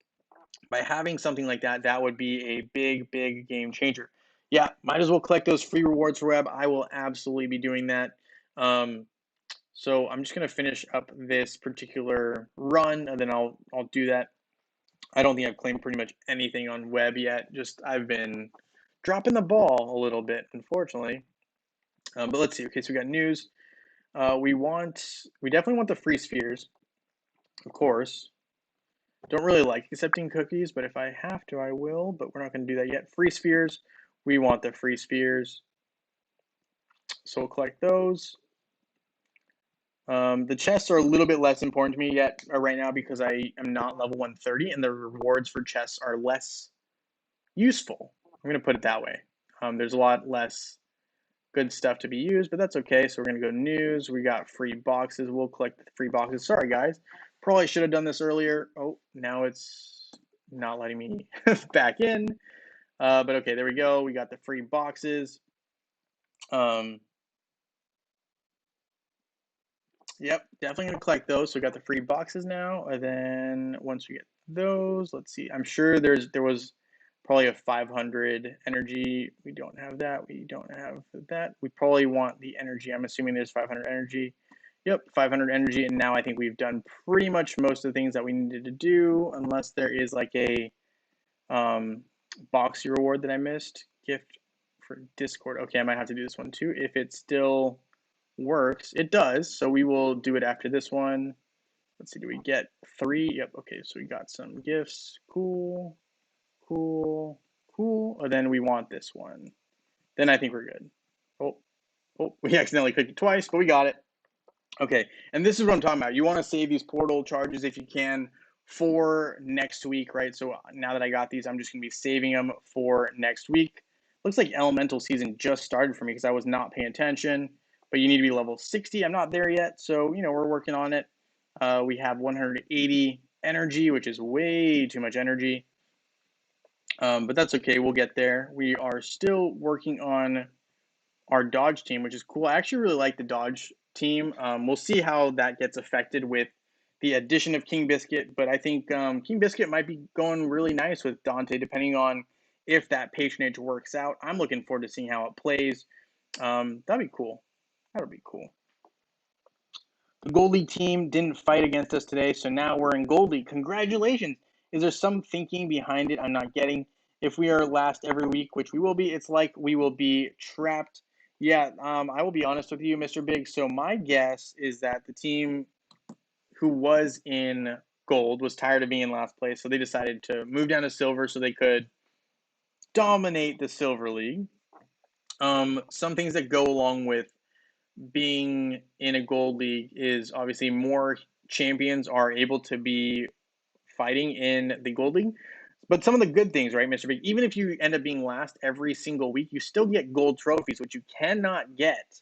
by having something like that, that would be a big, big game changer. Yeah, might as well collect those free rewards for web. I will absolutely be doing that. Um, so I'm just gonna finish up this particular run, and then I'll do that. I don't think I've claimed pretty much anything on web yet. Just I've been dropping the ball a little bit, unfortunately. But let's see. Okay, so we got news. We definitely want the free spheres, of course. Don't really like accepting cookies, but if I have to, I will, but we're not going to do that yet. Free spheres, we want the free spheres. So we'll collect those. The chests are a little bit less important to me yet right now because I am not level 130 and the rewards for chests are less useful. I'm going to put it that way. There's a lot less good stuff to be used, but that's okay. So we're going to go news. We got free boxes. We'll collect the free boxes. Sorry, guys. Probably should have done this earlier. Oh, now it's not letting me back in. But okay, there we go. We got the free boxes. Yep, definitely going to collect those. So we got the free boxes now. And then once we get those, let's see. I'm sure there was probably a 500 energy. We don't have that. We don't have that. We probably want the energy. I'm assuming there's 500 energy. Yep, 500 energy. And now I think we've done pretty much most of the things that we needed to do, unless there is like a boxy reward that I missed. Gift for Discord. Okay, I might have to do this one too. If it still works, it does. So we will do it after this one. Let's see, do we get 3? Yep, okay, so we got some gifts. Cool, cool, cool. And then we want this one. Then I think we're good. Oh, we accidentally clicked it twice, but we got it. Okay, and this is what I'm talking about. You want to save these portal charges if you can for next week, right? So now that I got these, I'm just going to be saving them for next week. Looks like elemental season just started for me because I was not paying attention, but you need to be level 60. I'm not there yet, so, we're working on it. We have 180 energy, which is way too much energy, but that's okay. We'll get there. We are still working on our dodge team, which is cool. I actually really like the dodge team. We'll see how that gets affected with the addition of King Biscuit, but I think King Biscuit might be going really nice with Dante, depending on if that patronage works out. I'm looking forward to seeing how it plays. That'd be cool. That would be cool. The Gold League team didn't fight against us today, so now we're in Gold League. Congratulations. Is there some thinking behind it I'm not getting? If we are last every week, which we will be, it's like we will be trapped. Yeah, I will be honest with you, Mr. Big. So my guess is that the team who was in gold was tired of being in last place, so they decided to move down to silver so they could dominate the Silver League. Some things that go along with being in a gold league is obviously more champions are able to be fighting in the gold league. But some of the good things, right, Mr. Big, even if you end up being last every single week, you still get gold trophies, which you cannot get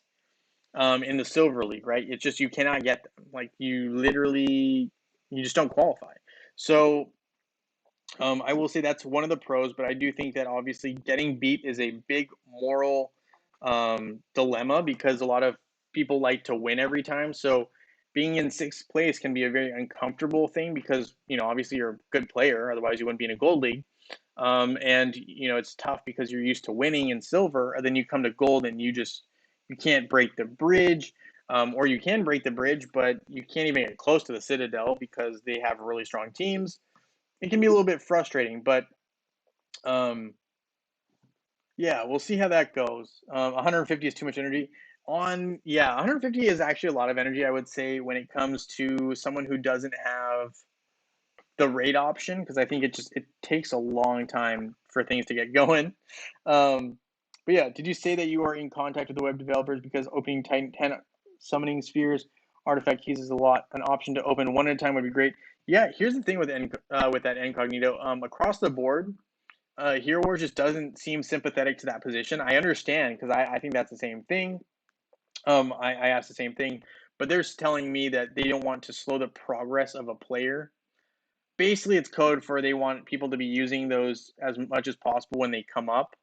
in the silver league, right? It's just you cannot get them. Like you just don't qualify. So I will say that's one of the pros, but I do think that obviously getting beat is a big moral dilemma because a lot of people like to win every time. So being in sixth place can be a very uncomfortable thing because obviously you're a good player, otherwise you wouldn't be in a gold league. And it's tough because you're used to winning in silver, and then you come to gold and you can't break the bridge. Or you can break the bridge, but you can't even get close to the Citadel because they have really strong teams. It can be a little bit frustrating, but um, yeah, we'll see how that goes. 150 is too much energy. 150 is actually a lot of energy, I would say, when it comes to someone who doesn't have the raid option, because I think it takes a long time for things to get going. Um, but yeah, did you say that you are in contact with the web developers because opening Titan 10 summoning spheres artifact keys is a lot? An option to open one at a time would be great. Yeah, here's the thing with that incognito. Across the board, Hero Wars just doesn't seem sympathetic to that position. I understand because I think that's the same thing. I asked the same thing, but they're telling me that they don't want to slow the progress of a player. Basically, it's code for they want people to be using those as much as possible when they come up.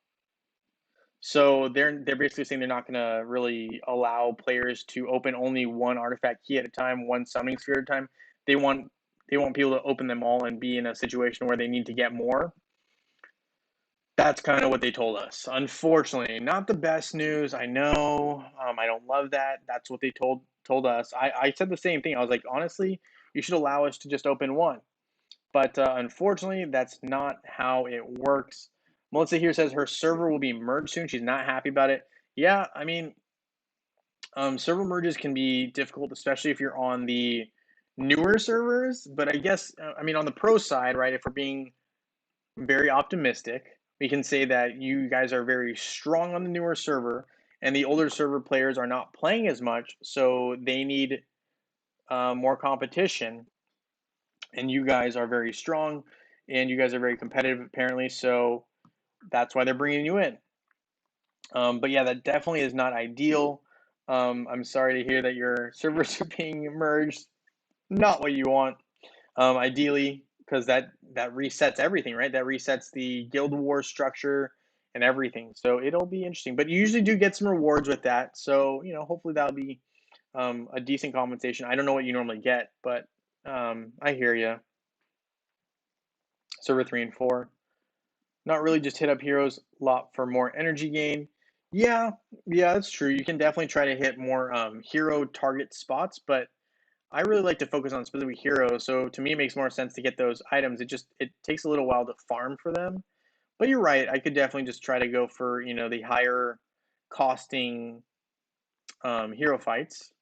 So they're basically saying they're not going to really allow players to open only one artifact key at a time, one summoning sphere at a time. They want people to open them all and be in a situation where they need to get more. That's kind of what they told us. Unfortunately, not the best news. I know. I don't love that. That's what they told us. I said the same thing. I was like, honestly, you should allow us to just open one. But unfortunately, that's not how it works. Melissa here says her server will be merged soon. She's not happy about it. Yeah, I mean, server merges can be difficult, especially if you're on the newer servers. But I guess, I mean, on the pro side, right, if we're being very optimistic, we can say that you guys are very strong on the newer server, and the older server players are not playing as much, so they need more competition. And you guys are very strong, and you guys are very competitive, apparently, so that's why they're bringing you in. But yeah, that definitely is not ideal. I'm sorry to hear that your servers are being merged. Not what you want. Ideally, because that resets everything, right? That resets the Guild War structure and everything. So it'll be interesting. But you usually do get some rewards with that. So hopefully that'll be a decent compensation. I don't know what you normally get, but I hear you. Server 3 and 4. Not really, just hit up heroes a lot for more energy gain. Yeah, yeah, that's true. You can definitely try to hit more hero target spots, but I really like to focus on specific heroes, so to me it makes more sense to get those items. It takes a little while to farm for them. But you're right, I could definitely just try to go for, the higher costing hero fights.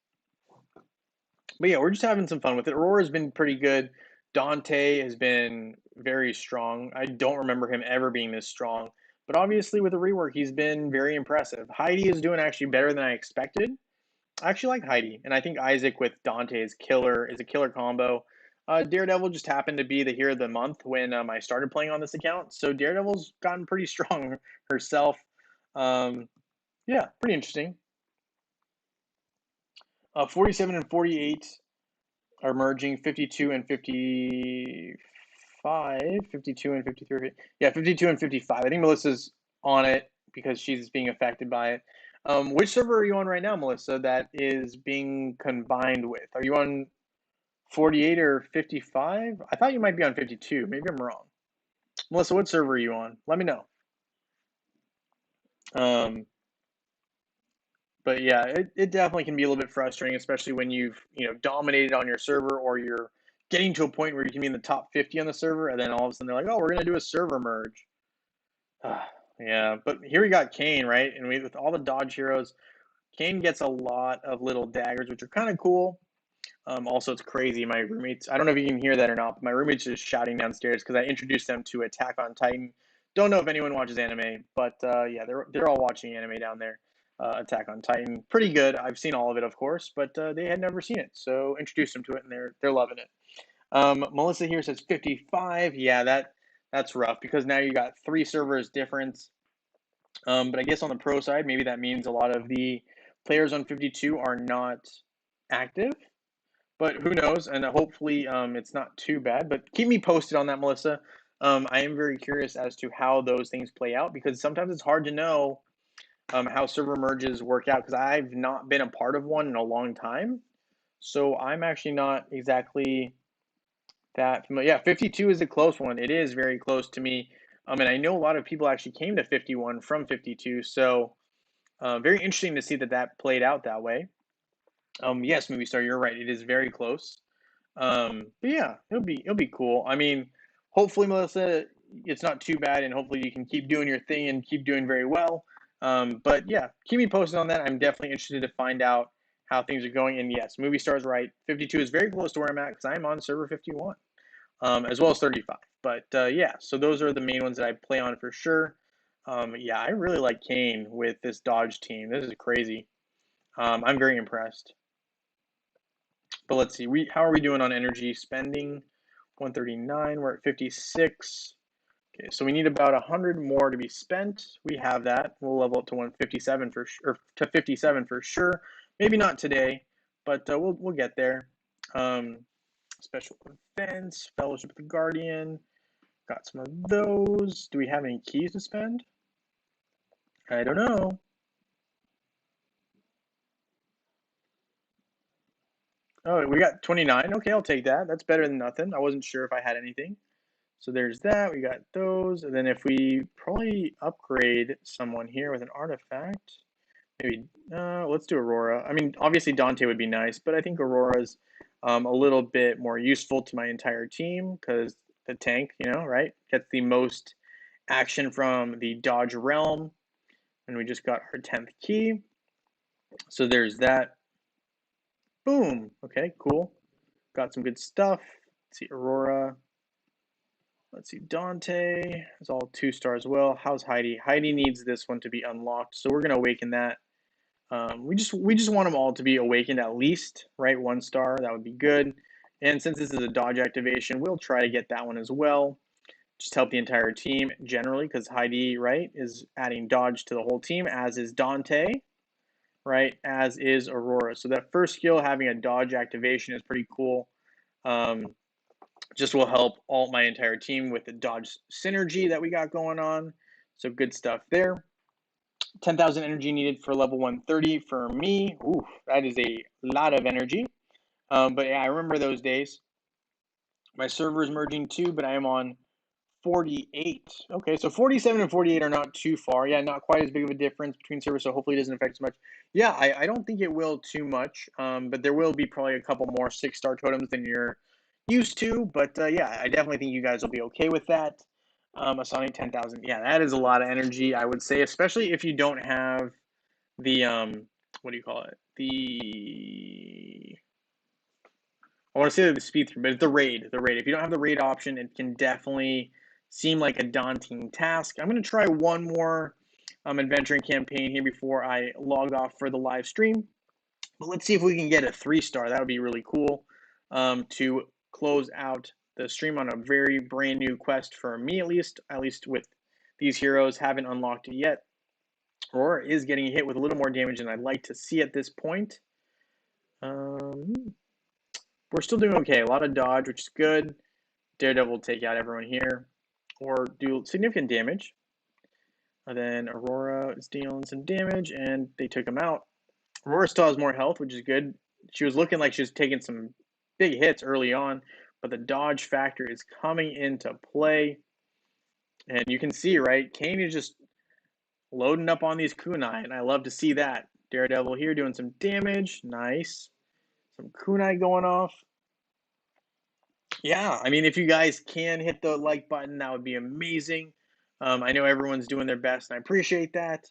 But yeah, we're just having some fun with it. Aurora's been pretty good. Dante has been very strong. I don't remember him ever being this strong. But obviously with the rework, he's been very impressive. Heidi is doing actually better than I expected. I actually like Heidi, and I think Isaac with Dante is a killer combo. Daredevil just happened to be the hero of the month when I started playing on this account, so Daredevil's gotten pretty strong herself. Um, yeah, pretty interesting. 47 and 48 are merging. 52 and 55, 52 and 53. Yeah, 52 and 55. I think Melissa's on it because she's being affected by it. Which server are you on right now, Melissa, that is being combined with? Are you on 48 or 55? I thought you might be on 52. Maybe I'm wrong. Melissa, what server are you on? Let me know. Um, but yeah, it definitely can be a little bit frustrating, especially when you've dominated on your server or you're getting to a point where you can be in the top 50 on the server, and then all of a sudden they're like, oh, we're gonna do a server merge. Yeah, but here we got Kane, right? And with all the dodge heroes, Kane gets a lot of little daggers, which are kind of cool. Also, it's crazy. My roommates, I don't know if you can hear that or not, but my roommates just shouting downstairs because I introduced them to Attack on Titan. Don't know if anyone watches anime, but yeah, they're all watching anime down there. Attack on Titan, pretty good. I've seen all of it, of course, but they had never seen it, so introduced them to it, and they're loving it. Melissa here says 55. Yeah, That's rough because now you got 3 servers difference. But I guess on the pro side, maybe that means a lot of the players on 52 are not active. But who knows? And hopefully, it's not too bad. But keep me posted on that, Melissa. I am very curious as to how those things play out because sometimes it's hard to know how server merges work out because I've not been a part of one in a long time. So I'm actually not exactly that familiar. Yeah, 52 is a close one. It is very close to me. And I know a lot of people actually came to 51 from 52. So very interesting to see that that played out that way. Yes, movie star, you're right. It is very close. But yeah, it'll be cool. I mean, hopefully, Melissa, it's not too bad, and hopefully you can keep doing your thing and keep doing very well. But yeah, keep me posted on that. I'm definitely interested to find out how things are going. And yes, movie star's right. 52 is very close to where I'm at because I'm on server 51, as well as 35. But yeah, so those are the main ones that I play on for sure. Yeah, I really like Kane with this Dodge team. This is crazy. I'm very impressed. But let's see, how are we doing on energy spending? 139, we're at 56. Okay, so we need about 100 more to be spent. We have that. We'll level up to 157 for sure, to 57 for sure. Maybe not today, but we'll get there. Um, Special events, Fellowship of the Guardian. Got some of those. Do we have any keys to spend? I don't know. Oh, we got 29. Okay, I'll take that. That's better than nothing. I wasn't sure if I had anything. So there's that. We got those. And then if we probably upgrade someone here with an artifact, maybe let's do Aurora. I mean, obviously Dante would be nice, but I think Aurora's a little bit more useful to my entire team because the tank, right, gets the most action from the Dodge realm. And we just got our 10th key. So there's that. Boom. Okay, cool. Got some good stuff. Let's see, Aurora. Let's see, Dante is all 2 star as well. How's Heidi? Heidi needs this one to be unlocked, so we're gonna awaken that. We just want them all to be awakened at least, right? 1 star, that would be good. And since this is a dodge activation, we'll try to get that one as well. Just help the entire team generally, because Heidi, right, is adding dodge to the whole team, as is Dante, right, as is Aurora. So that first skill, having a dodge activation, is pretty cool. Just will help all my entire team with the dodge synergy that we got going on. So good stuff there. 10,000 energy needed for level 130 for me. Ooh, that is a lot of energy. But yeah, I remember those days. My server is merging too, but I am on 48. Okay, so 47 and 48 are not too far. Yeah, not quite as big of a difference between servers, so hopefully it doesn't affect as much. Yeah, I don't think it will too much, but there will be probably a couple more 6-star totems than you're used to. But yeah, I definitely think you guys will be okay with that. A Sonic 10,000. Yeah, that is a lot of energy, I would say, especially if you don't have the, what do you call it? I want to say the speed through, but it's the raid. The raid. If you don't have the raid option, it can definitely seem like a daunting task. I'm going to try one more adventuring campaign here before I log off for the live stream. But let's see if we can get a 3-star. That would be really cool to close out the stream on a very brand new quest for me, at least with these heroes. Haven't unlocked it yet. Aurora is getting hit with a little more damage than I'd like to see at this point. We're still doing okay. A lot of dodge, which is good. Daredevil will take out everyone here or do significant damage. And then Aurora is dealing some damage, and they took him out. Aurora still has more health, which is good. She was looking like she was taking some big hits early on, but the dodge factor is coming into play. And you can see, right, Kane is just loading up on these kunai, and I love to see that. Daredevil here doing some damage. Nice. Some kunai going off. Yeah, I mean, if you guys can hit the like button, that would be amazing. I know everyone's doing their best, and I appreciate that.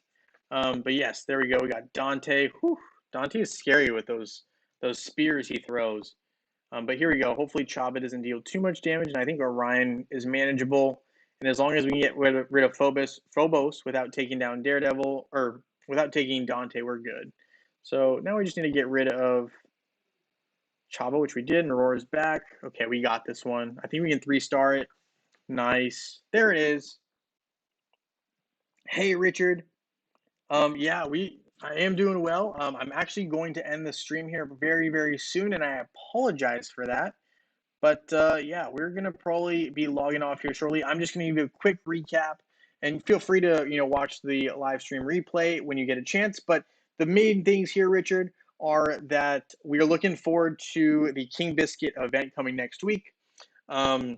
But yes, there we go. We got Dante. Whew, Dante is scary with those spears he throws. But here we go. Hopefully, Chaba doesn't deal too much damage, and I think Orion is manageable. And as long as we can get rid of Phobos without taking down Daredevil or without taking Dante, we're good. So now we just need to get rid of Chaba, which we did, and Aurora's back. Okay, we got this one. I think we can 3-star it. Nice. There it is. Hey, Richard. Yeah, I am doing well. I'm actually going to end the stream here very, very soon, and I apologize for that. But yeah, we're gonna probably be logging off here shortly. I'm just gonna give you a quick recap, and feel free to watch the live stream replay when you get a chance. But the main things here, Richard, are that we are looking forward to the King Biscuit event coming next week. Um,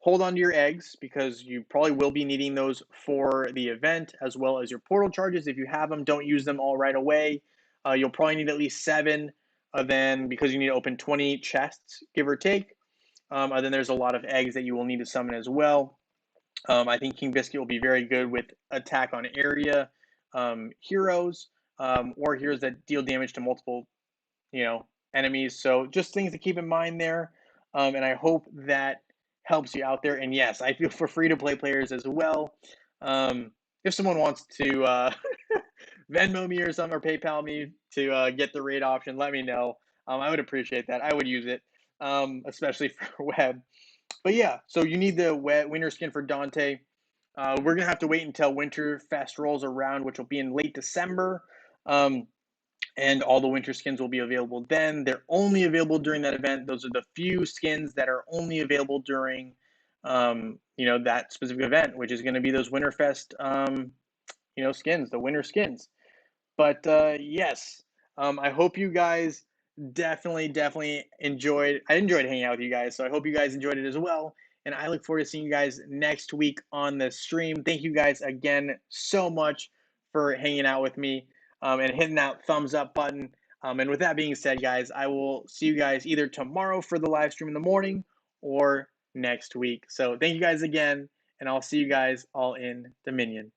Hold on to your eggs because you probably will be needing those for the event, as well as your portal charges. If you have them, don't use them all right away. You'll probably need at least 7. Then because you need to open 20 chests, give or take. And then there's a lot of eggs that you will need to summon as well. I think King Biscuit will be very good with attack on area heroes, or heroes that deal damage to multiple enemies. So just things to keep in mind there. And I hope that helps you out there. And yes, I feel for free to play players as well. If someone wants to Venmo me or something, or PayPal me to get the raid option, let me know. I would appreciate that. I would use it, especially for web. But yeah, so you need the winter skin for Dante. We're gonna have to wait until Winterfest rolls around, which will be in late December. Um, and all the winter skins will be available then. They're only available during that event. Those are the few skins that are only available during, that specific event, which is going to be those Winterfest, skins, the winter skins. But yes, I hope you guys definitely enjoyed. I enjoyed hanging out with you guys, so I hope you guys enjoyed it as well. And I look forward to seeing you guys next week on the stream. Thank you guys again so much for hanging out with me and hitting that thumbs up button. And with that being said, guys, I will see you guys either tomorrow for the live stream in the morning or next week. So thank you guys again, and I'll see you guys all in Dominion.